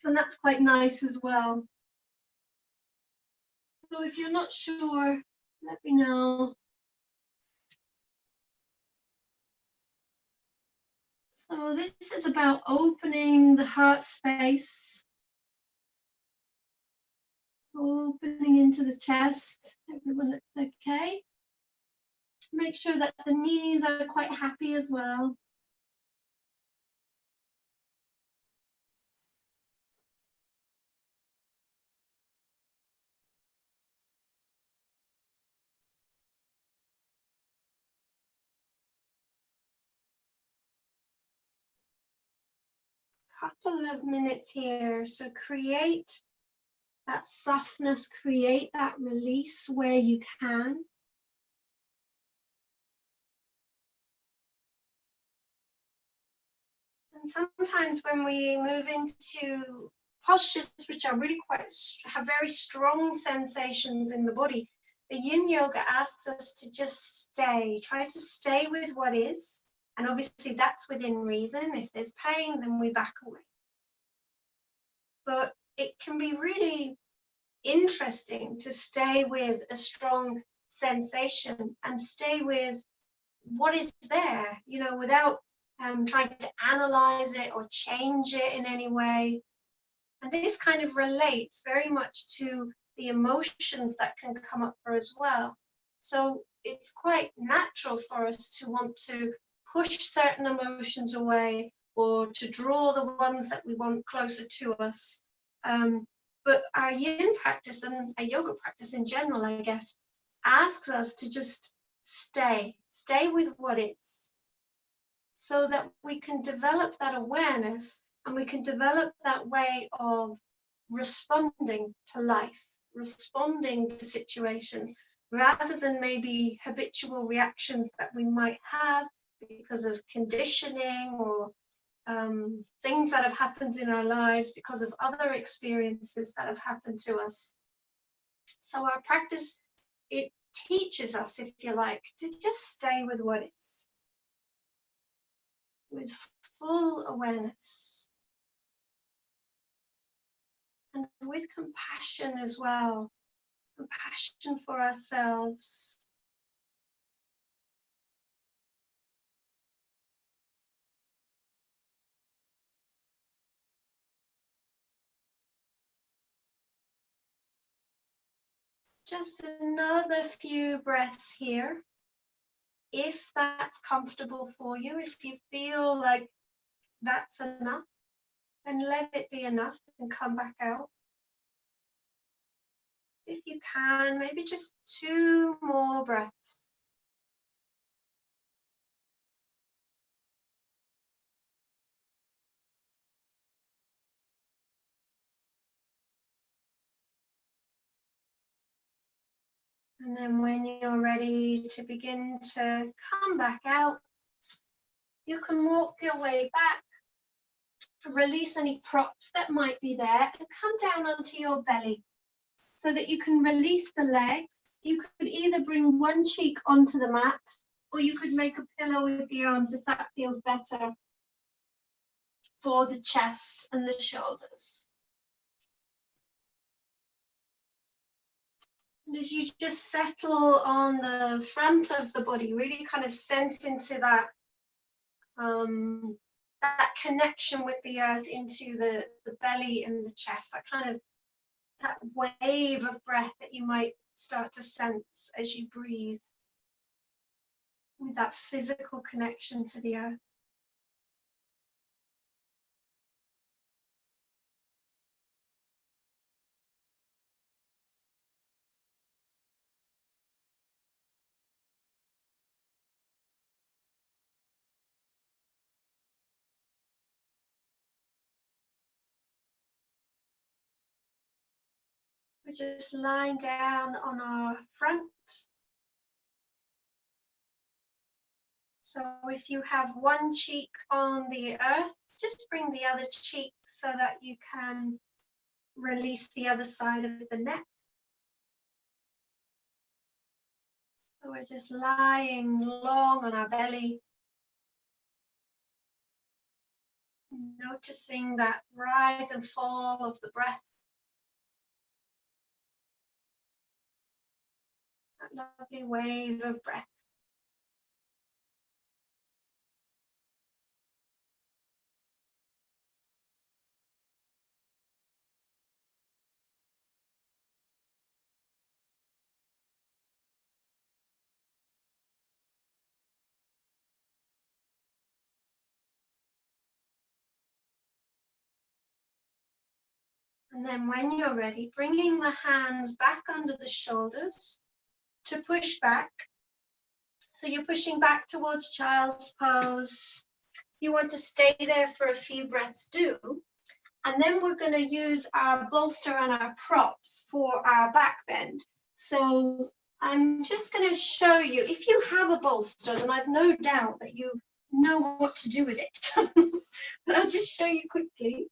And that's quite nice as well. So if you're not sure, let me know. So this is about opening the heart space, opening into the chest. Everyone looks okay. Make sure that the knees are quite happy as well. Couple of minutes here, so create that softness, create that release where you can. And sometimes when we move into postures which are really have very strong sensations in the body, the yin yoga asks us to just try to stay with what is. And obviously that's within reason. If there's pain, then we back away. But it can be really interesting to stay with a strong sensation and stay with what is there, you know, without trying to analyze it or change it in any way. And this kind of relates very much to the emotions that can come up for as well. So it's quite natural for us to want to push certain emotions away or to draw the ones that we want closer to us. But our yin practice and our yoga practice in general, I guess, asks us to just stay with what is, so that we can develop that awareness and we can develop that way of responding to life, responding to situations, rather than maybe habitual reactions that we might have because of conditioning or things that have happened in our lives, because of other experiences that have happened to us. So our practice, it teaches us, if you like, to just stay with what is, with full awareness and with compassion as well, compassion for ourselves. Just another few breaths here, if that's comfortable for you. If you feel like that's enough, then let it be enough and come back out. If you can, maybe just 2 more breaths. And then when you're ready to begin to come back out, you can walk your way back, release any props that might be there, and come down onto your belly so that you can release the legs. You could either bring one cheek onto the mat, or you could make a pillow with the arms if that feels better for the chest and the shoulders. And as you just settle on the front of the body, really kind of sense into that that connection with the earth, into the belly and the chest, that kind of that wave of breath that you might start to sense as you breathe, with that physical connection to the earth. We're just lying down on our front. So if you have one cheek on the earth, just bring the other cheek so that you can release the other side of the neck. So we're just lying long on our belly, noticing that rise and fall of the breath. That lovely wave of breath. And then when you're ready, bringing the hands back under the shoulders to push back. So you're pushing back towards child's pose. You want to stay there for a few breaths, do. And then we're going to use our bolster and our props for our back bend. So I'm just going to show you, if you have a bolster, then I've no doubt that you know what to do with it. But I'll just show you quickly.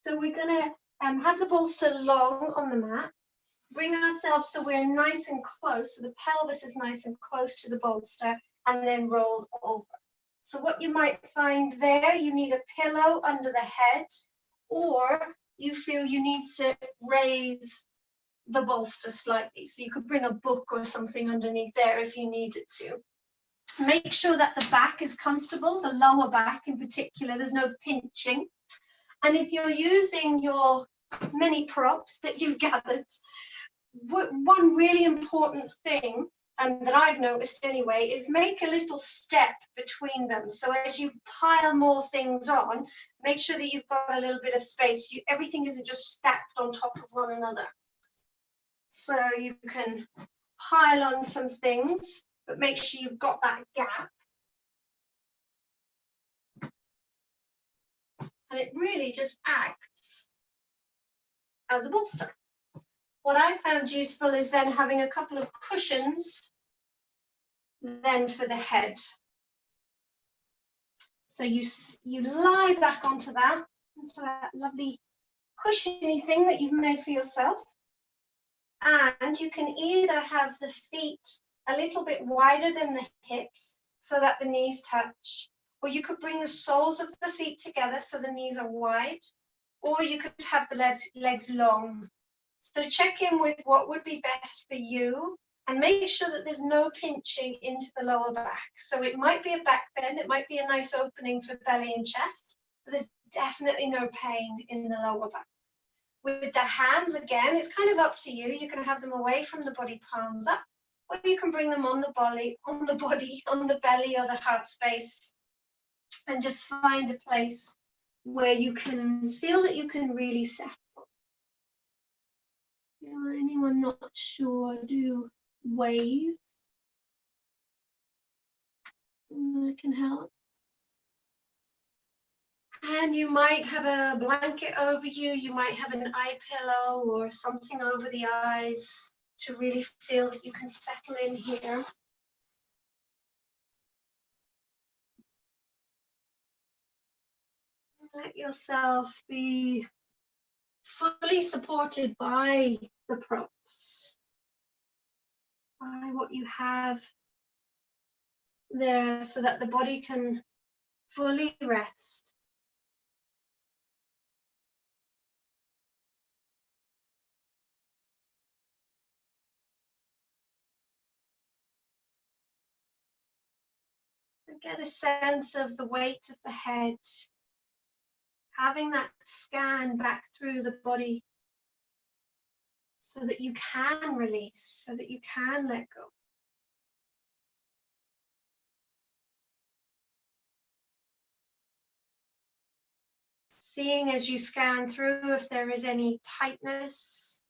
So we're going to have the bolster long on the mat, bring ourselves so we're nice and close, so the pelvis is nice and close to the bolster, and then roll over. So what you might find there, you need a pillow under the head, or you feel you need to raise the bolster slightly. So you could bring a book or something underneath there if you needed to. Make sure that the back is comfortable, the lower back in particular, there's no pinching. And if you're using your many props that you've gathered, one really important thing that I've noticed anyway is make a little step between them. So as you pile more things on, make sure that you've got a little bit of space. Everything isn't just stacked on top of one another. So you can pile on some things, but make sure you've got that gap. And it really just acts as a bolster. What I found useful is then having a couple of cushions then for the head. So you lie back onto that lovely cushiony thing that you've made for yourself. And you can either have the feet a little bit wider than the hips so that the knees touch, or you could bring the soles of the feet together so the knees are wide, or you could have the legs long. So check in with what would be best for you and make sure that there's no pinching into the lower back. So it might be a back bend, it might be a nice opening for belly and chest, but there's definitely no pain in the lower back. With the hands, again, it's kind of up to you. You can have them away from the body, palms up, or you can bring them on the belly, on the belly or the heart space, and just find a place where you can feel that you can really settle. Anyone not sure, do wave. I can help. And you might have a blanket over you, you might have an eye pillow or something over the eyes to really feel that you can settle in here. Let yourself be fully supported by the props, by what you have there, so that the body can fully rest. And get a sense of the weight of the head, having that scan back through the body so that you can release, so that you can let go. Seeing as you scan through if there is any tightness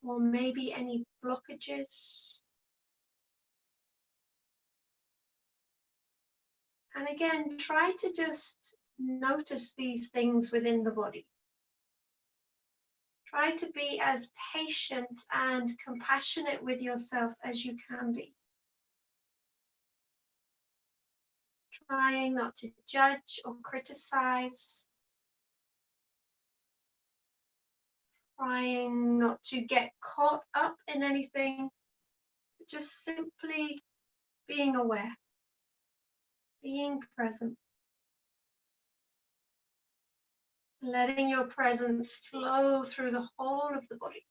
or maybe any blockages. And again, try to just notice these things within the body. Try to be as patient and compassionate with yourself as you can be. Trying not to judge or criticize. Trying not to get caught up in anything. Just simply being aware. Being present. Letting your presence flow through the whole of the body.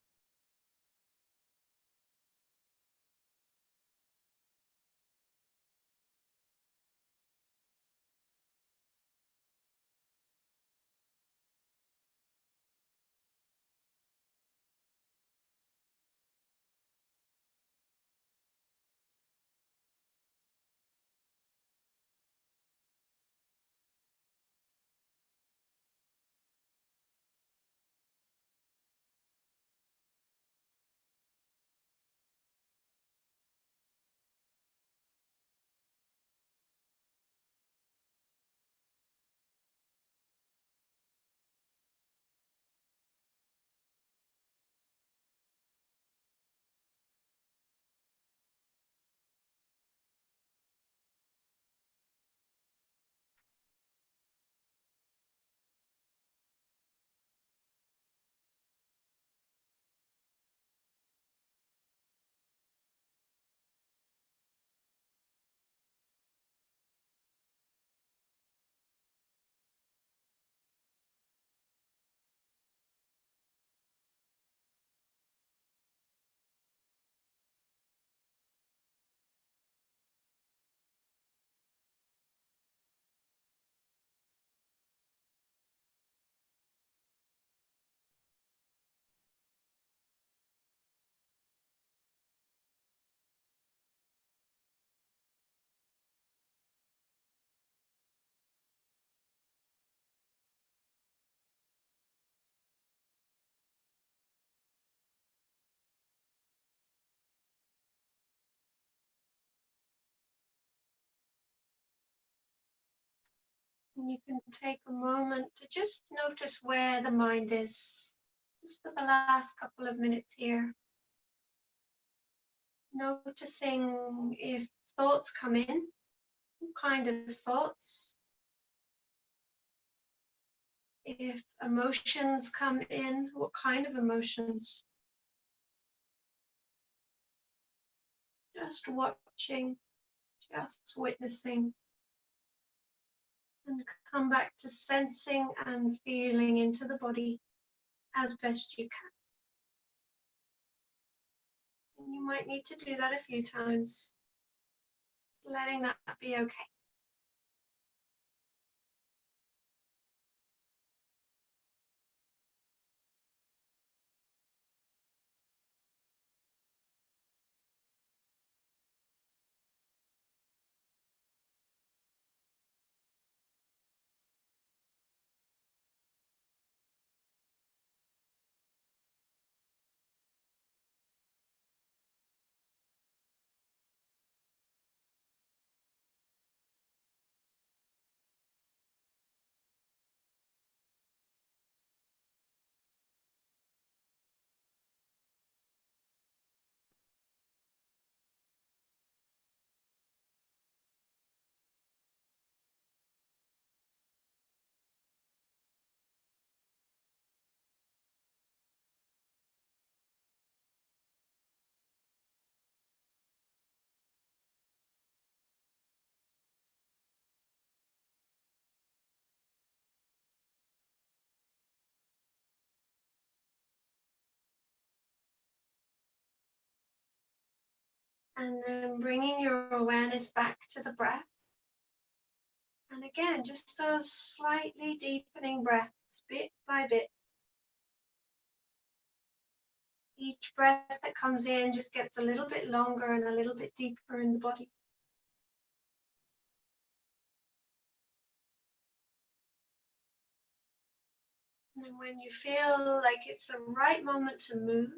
And you can take a moment to just notice where the mind is, just for the last couple of minutes here. Noticing if thoughts come in, what kind of thoughts, If emotions come in, what kind of emotions? Just watching, just witnessing, and come back to sensing and feeling into the body as best you can. And you might need to do that a few times, letting that be okay. And then bringing your awareness back to the breath. And again, just those slightly deepening breaths, bit by bit. Each breath that comes in just gets a little bit longer and a little bit deeper in the body. And when you feel like it's the right moment to move,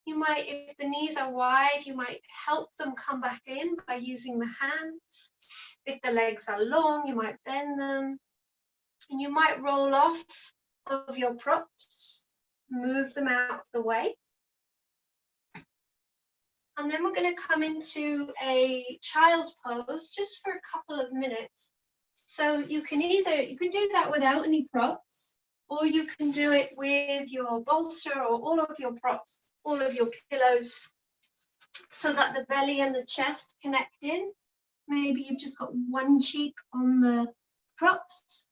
you might, if the knees are wide, you might help them come back in by using the hands. If the legs are long, you might bend them. And you might roll off of your props, move them out of the way. And then we're going to come into a child's pose just for a couple of minutes. So you can do that without any props, or you can do it with your bolster or all of your props, all of your pillows, so that the belly and the chest connect in. Maybe you've just got one cheek on the props.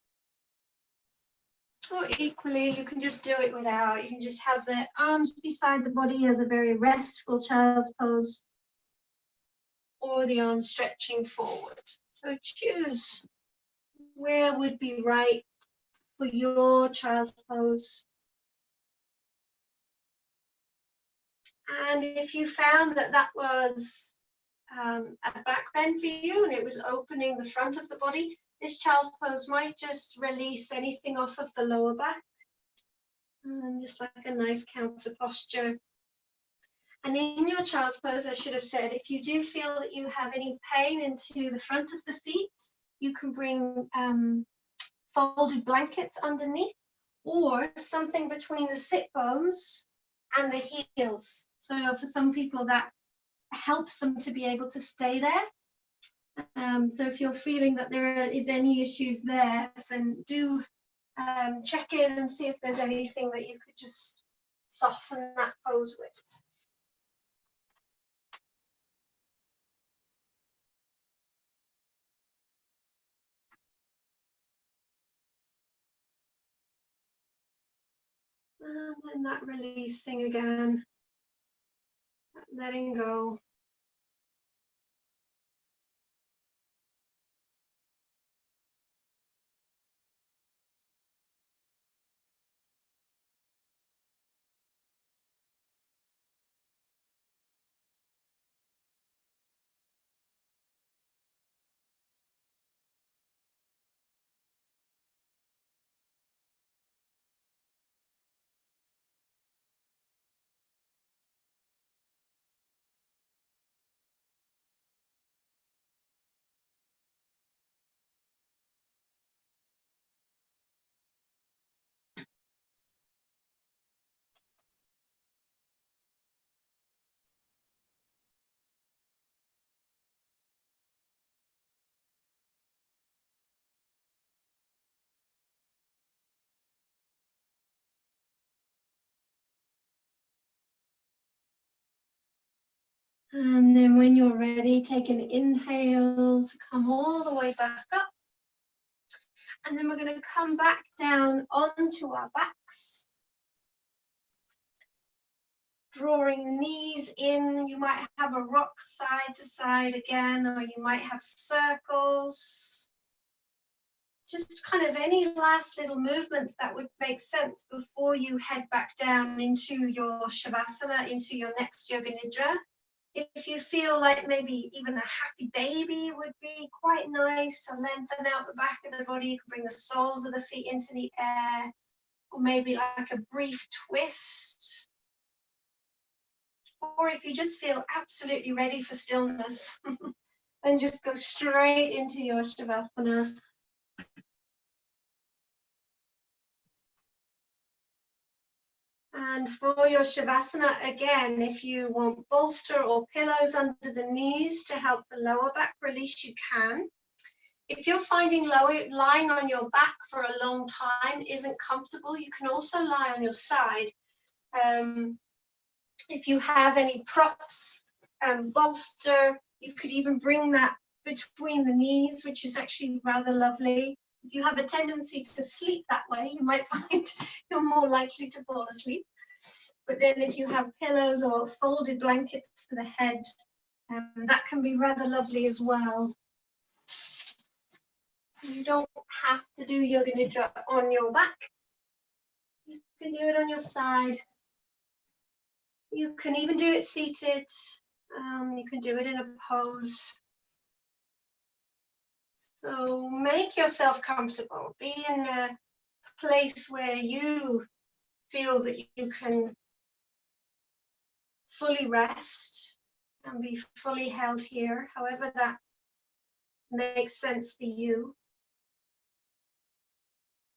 Or equally, you can just do it without. You can just have the arms beside the body as a very restful child's pose, or the arms stretching forward. So choose where would be right for your child's pose. And if you found that that was a back bend for you and it was opening the front of the body, this child's pose might just release anything off of the lower back. And just like a nice counter posture. And in your child's pose, I should have said, if you do feel that you have any pain into the front of the feet, you can bring folded blankets underneath, or something between the sit bones and the heels. So for some people that helps them to be able to stay there. So if you're feeling that there is any issues there, then do check in and see if there's anything that you could just soften that pose with. And that releasing again, letting go. And then when you're ready, take an inhale to come all the way back up. And then we're going to come back down onto our backs. Drawing the knees in, you might have a rock side to side again, or you might have circles. Just kind of any last little movements that would make sense before you head back down into your Shavasana, into your next Yoga Nidra. If you feel like maybe even a happy baby would be quite nice to lengthen out the back of the body, you can bring the soles of the feet into the air, or maybe like a brief twist. Or if you just feel absolutely ready for stillness, then just go straight into your Shavasana. And for your Shavasana, again, if you want bolster or pillows under the knees to help the lower back release, you can. If you're finding lying on your back for a long time isn't comfortable, you can also lie on your side. If you have any props and bolster, you could even bring that between the knees, which is actually rather lovely. If you have a tendency to sleep that way, you might find you're more likely to fall asleep. But then if you have pillows or folded blankets for the head, that can be rather lovely as well. You don't have to do Yoga Nidra on your back. You can do it on your side. You can even do it seated. You can do it in a pose. So make yourself comfortable. Be in a place where you feel that you can fully rest and be fully held here, however that makes sense for you.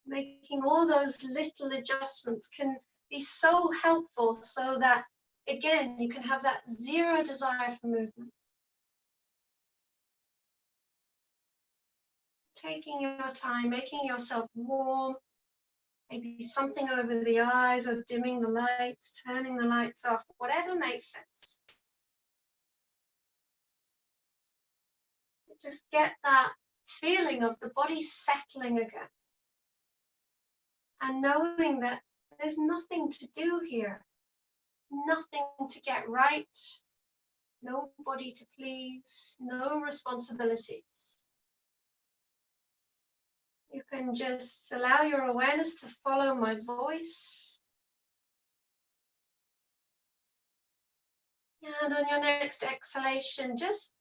Making all those little adjustments can be so helpful so that, again, you can have that zero desire for movement. Taking your time, making yourself warm, maybe something over the eyes or dimming the lights, turning the lights off, whatever makes sense. Just get that feeling of the body settling again. And knowing that there's nothing to do here, nothing to get right, nobody to please, no responsibilities. You can just allow your awareness to follow my voice. And on your next exhalation, just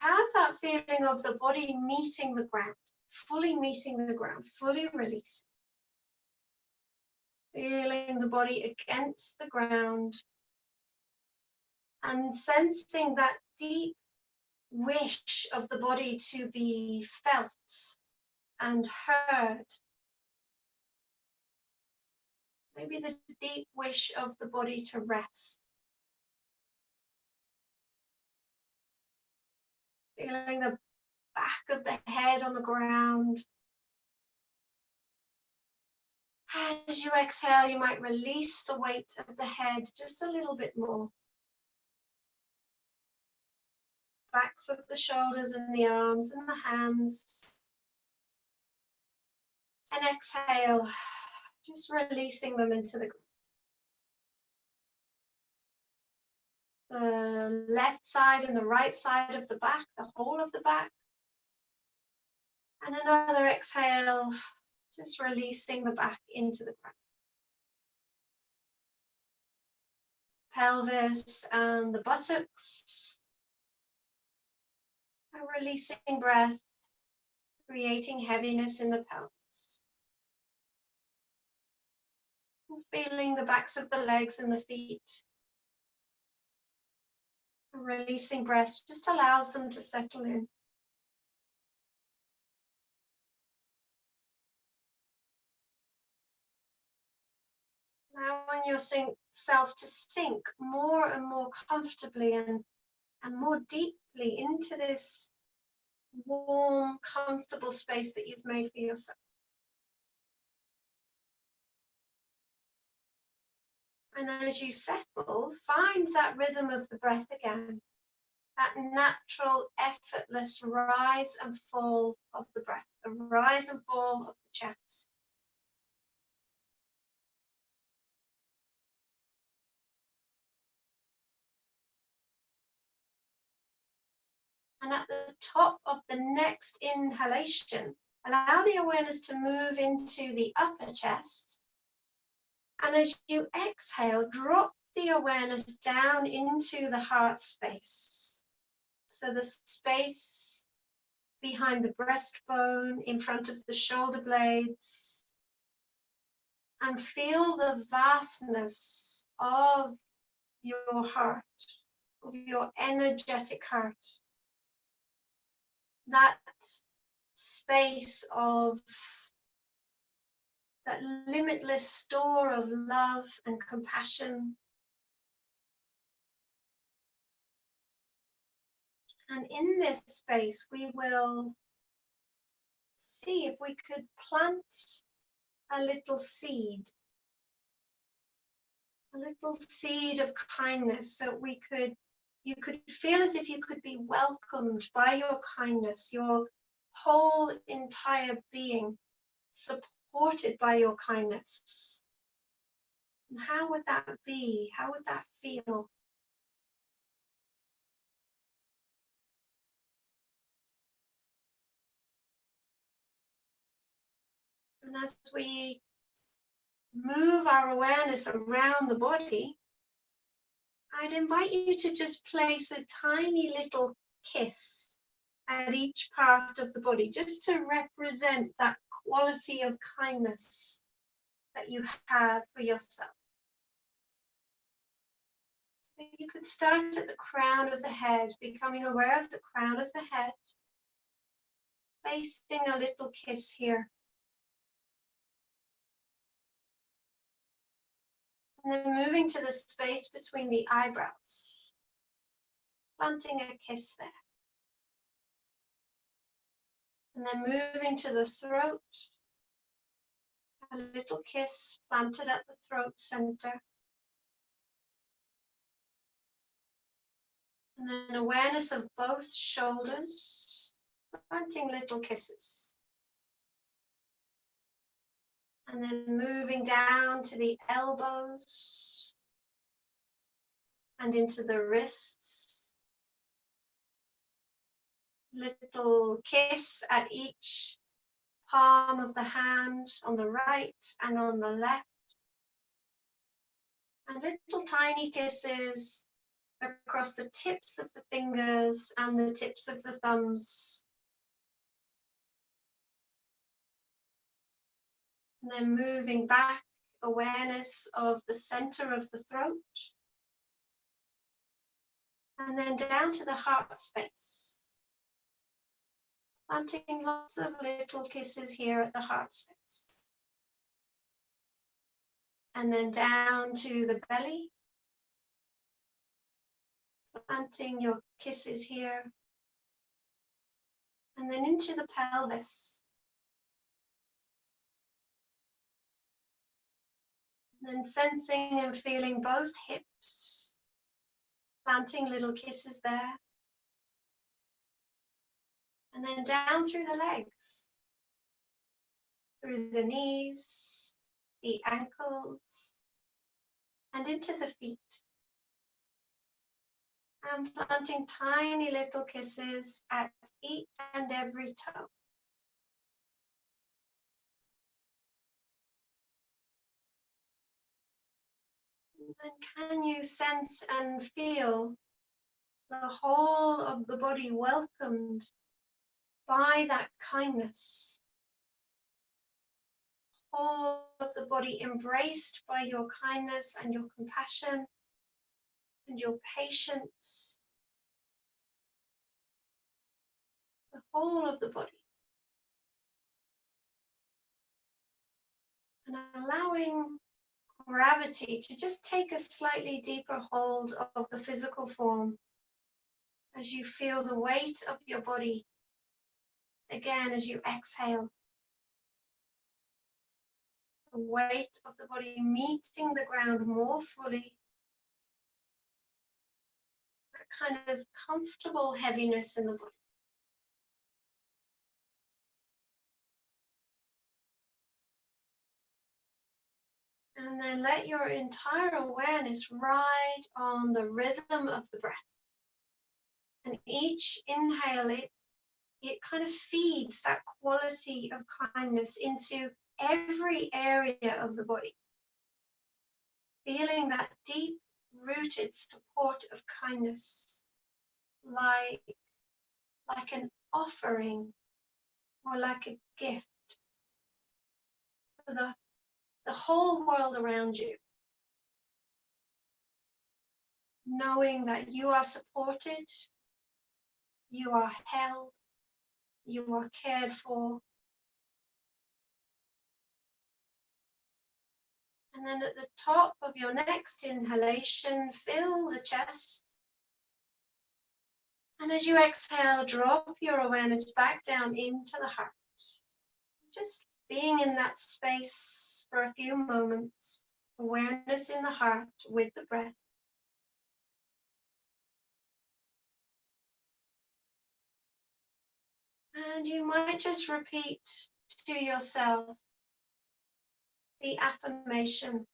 have that feeling of the body meeting the ground, fully meeting the ground, fully releasing. Feeling the body against the ground and sensing that deep wish of the body to be felt and heard. Maybe the deep wish of the body to rest. Feeling the back of the head on the ground. As you exhale, you might release the weight of the head just a little bit more. Backs of the shoulders and the arms and the hands. And exhale, just releasing them into the ground. The left side and the right side of the back, the whole of the back. And another exhale, just releasing the back into the ground. Pelvis and the buttocks. A releasing breath, creating heaviness in the pelvis. And feeling the backs of the legs and the feet. A releasing breath just allows them to settle in. Allowing yourself to sink more and more comfortably and more deeply into this warm, comfortable space that you've made for yourself. And as you settle, find that rhythm of the breath again. that natural, effortless rise and fall of the breath, the rise and fall of the chest. And at the top of the next inhalation, allow the awareness to move into the upper chest. And as you exhale, drop the awareness down into the heart space. So the space behind the breastbone, in front of the shoulder blades. And feel the vastness of your heart, of your energetic heart. That space of that limitless store of love and compassion. And in this space, we will see if we could plant a little seed of kindness, so you could feel as if you could be welcomed by your kindness, your whole entire being supported by your kindness. And how would that be? How would that feel? And as we move our awareness around the body, I'd invite you to just place a tiny little kiss at each part of the body, just to represent that quality of kindness that you have for yourself. So you could start at the crown of the head, becoming aware of the crown of the head, placing a little kiss here. And then moving to the space between the eyebrows, planting a kiss there. And then moving to the throat, a little kiss planted at the throat center. And then awareness of both shoulders, planting little kisses. And then moving down to the elbows and into the wrists. Little kiss at each palm of the hand, on the right and on the left. And little tiny kisses across the tips of the fingers and the tips of the thumbs. And then moving back, awareness of the center of the throat. And then down to the heart space. Planting lots of little kisses here at the heart space. And then down to the belly. Planting your kisses here. And then into the pelvis. And then sensing and feeling both hips. Planting little kisses there. And then down through the legs. Through the knees, the ankles, and into the feet. And planting tiny little kisses at each and every toe. And can you sense and feel the whole of the body welcomed by that kindness? Whole of the body embraced by your kindness and your compassion and your patience. The whole of the body. And allowing gravity to just take a slightly deeper hold of the physical form as you feel the weight of your body again as you exhale. The weight of the body meeting the ground more fully. kind of comfortable heaviness in the body. And then let your entire awareness ride on the rhythm of the breath. And each inhale, it kind of feeds that quality of kindness into every area of the body. Feeling that deep-rooted support of kindness, like an offering or like a gift for the whole world around you. Knowing that you are supported, you are held, you are cared for. And then at the top of your next inhalation, fill the chest. And as you exhale, drop your awareness back down into the heart. Just being in that space for a few moments. Awareness in the heart with the breath. And you might just repeat to yourself the affirmation,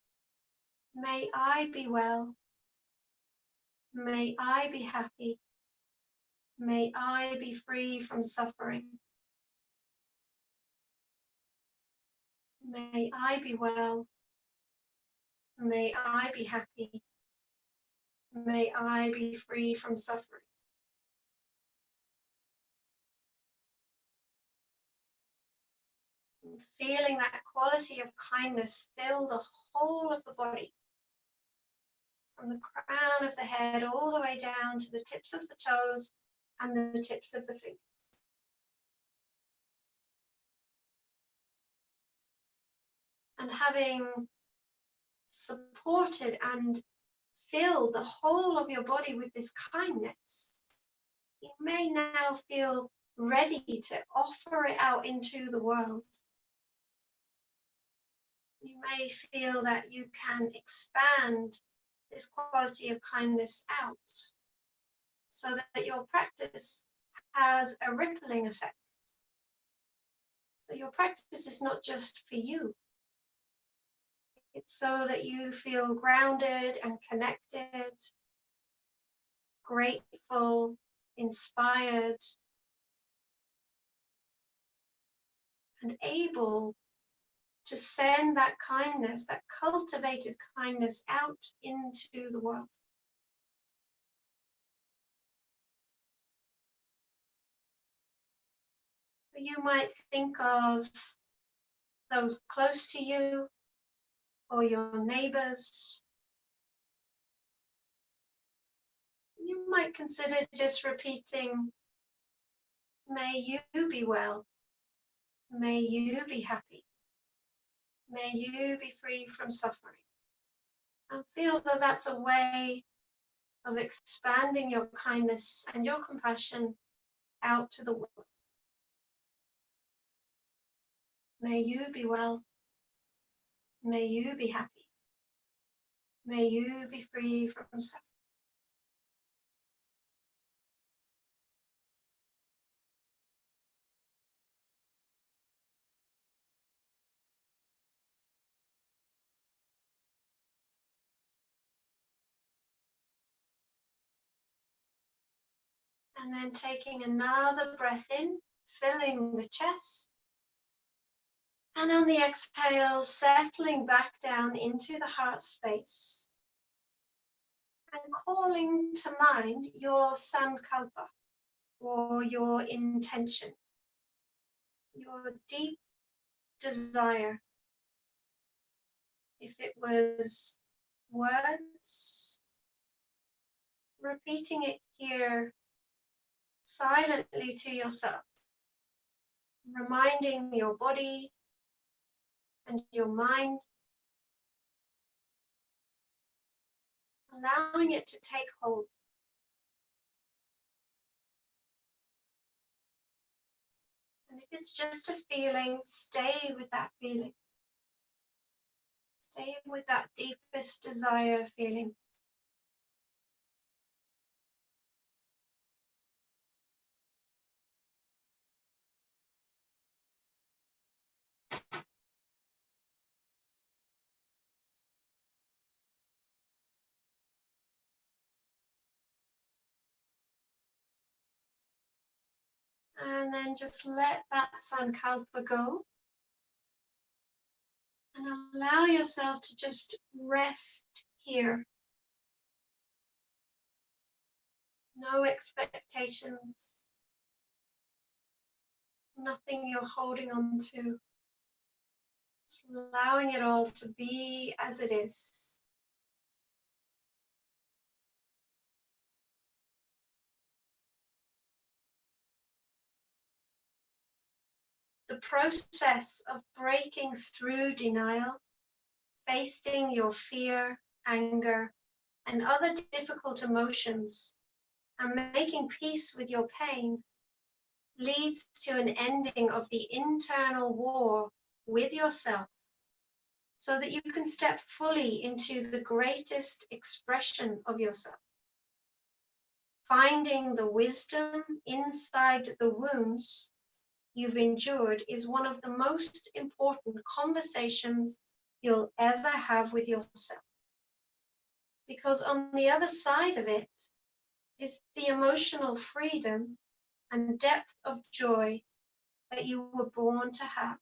may I be well, may I be happy, may I be free from suffering. May I be well, may I be happy, may I be free from suffering. And feeling that quality of kindness fill the whole of the body, from the crown of the head all the way down to the tips of the toes and the tips of the fingers. And having supported and filled the whole of your body with this kindness, you may now feel ready to offer it out into the world. You may feel that you can expand this quality of kindness out so that your practice has a rippling effect. So your practice is not just for you. It's so that you feel grounded and connected, grateful, inspired, and able to send that kindness, that cultivated kindness out into the world. You might think of those close to you or your neighbors. You might consider just repeating, may you be well, may you be happy, may you be free from suffering. And feel that that's a way of expanding your kindness and your compassion out to the world. May you be well, may you be happy, may you be free from suffering. And then taking another breath in, filling the chest. And on the exhale, settling back down into the heart space. And calling to mind your sankalpa, or your intention, your deep desire. If it was words, repeating it here silently to yourself, reminding your body and your mind, allowing it to take hold. And if it's just a feeling, stay with that feeling. Stay with that deepest desire feeling. And then just let that sankalpa go. And allow yourself to just rest here. No expectations. Nothing you're holding on to. Just allowing it all to be as it is. The process of breaking through denial, facing your fear, anger, and other difficult emotions, and making peace with your pain leads to an ending of the internal war with yourself, so that you can step fully into the greatest expression of yourself. Finding the wisdom inside the wounds you've endured is one of the most important conversations you'll ever have with yourself. Because on the other side of it is the emotional freedom and depth of joy that you were born to have.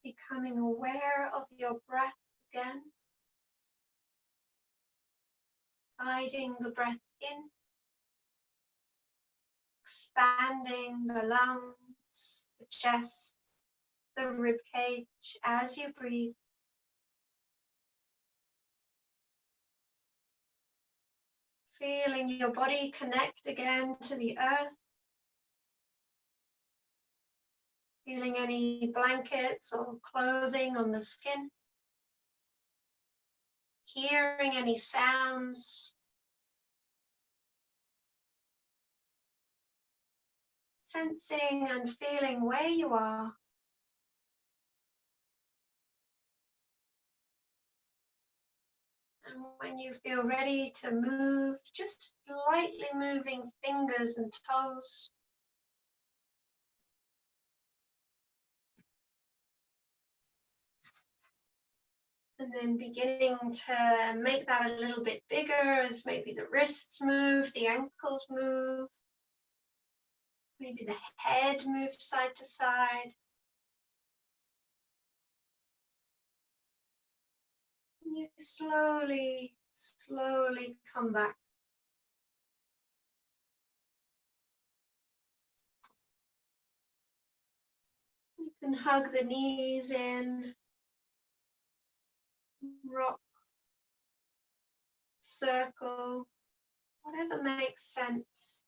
Becoming aware of your breath again, guiding the breath in, expanding the lungs, the chest, the rib cage as you breathe. Feeling your body connect again to the earth. Feeling any blankets or clothing on the skin. Hearing any sounds. Sensing and feeling where you are. And when you feel ready to move, just lightly moving fingers and toes. And then beginning to make that a little bit bigger as maybe the wrists move, the ankles move. Maybe the head moves side to side. And you slowly, slowly come back. You can hug the knees in, rock, circle, whatever makes sense.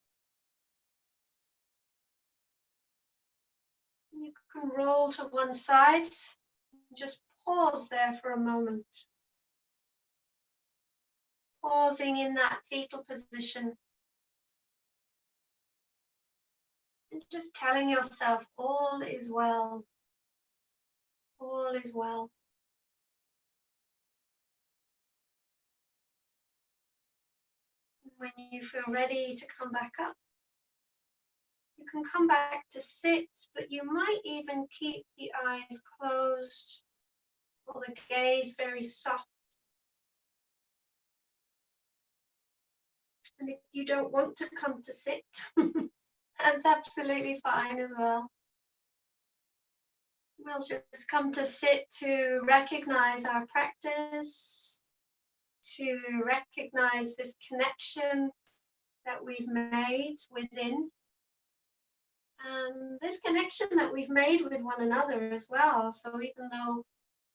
You can roll to one side, just pause there for a moment. Pausing in that fetal position. And just telling yourself all is well. All is well. When you feel ready to come back up, you can come back to sit, but you might even keep the eyes closed or the gaze very soft. And if you don't want to come to sit, that's absolutely fine as well. We'll just come to sit to recognize our practice, to recognize this connection that we've made within, And this connection that we've made with one another as well. So even though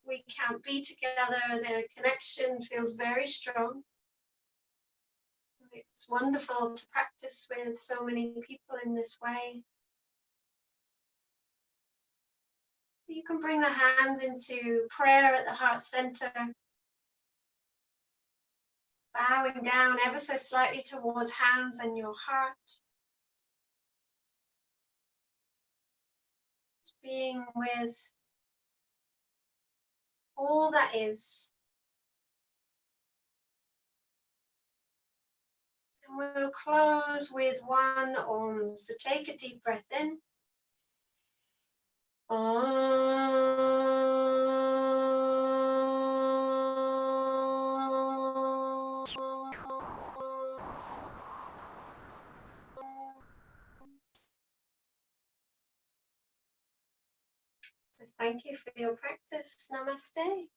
we can't be together, the connection feels very strong. It's wonderful to practice with so many people in this way. You can bring the hands into prayer at the heart center, bowing down ever so slightly towards hands and your heart. Just being with all that is. And we'll close with one Om. So take a deep breath in. Thank you for your practice. Namaste.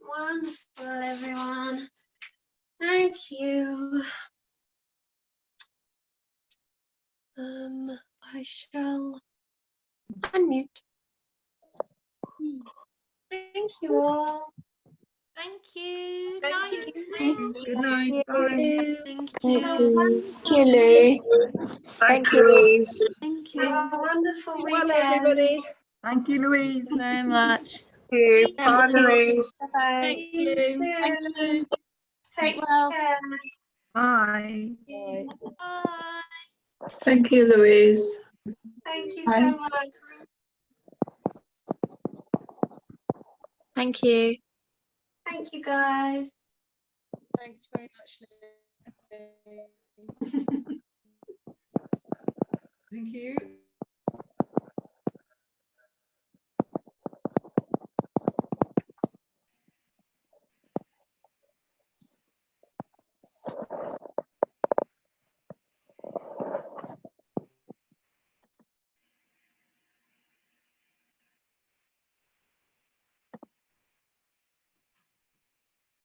Wonderful, everyone. Thank you. I shall unmute. Thank you all. Thank you. Thank Night. you. Good night. Bye. Thank Have a you. wonderful, Thank you, Louise. Thank have a wonderful Well, weekend. everybody. Thank you, Louise. very much. Thank you. Bye, Louise. Bye-bye. Thank You you. too. Thank you. Take Keep well. care. Bye. Bye. Thank you, Louise. Thank you Bye. so much. Thank you. Thank you, guys. Thanks very much, Louise. Thank you.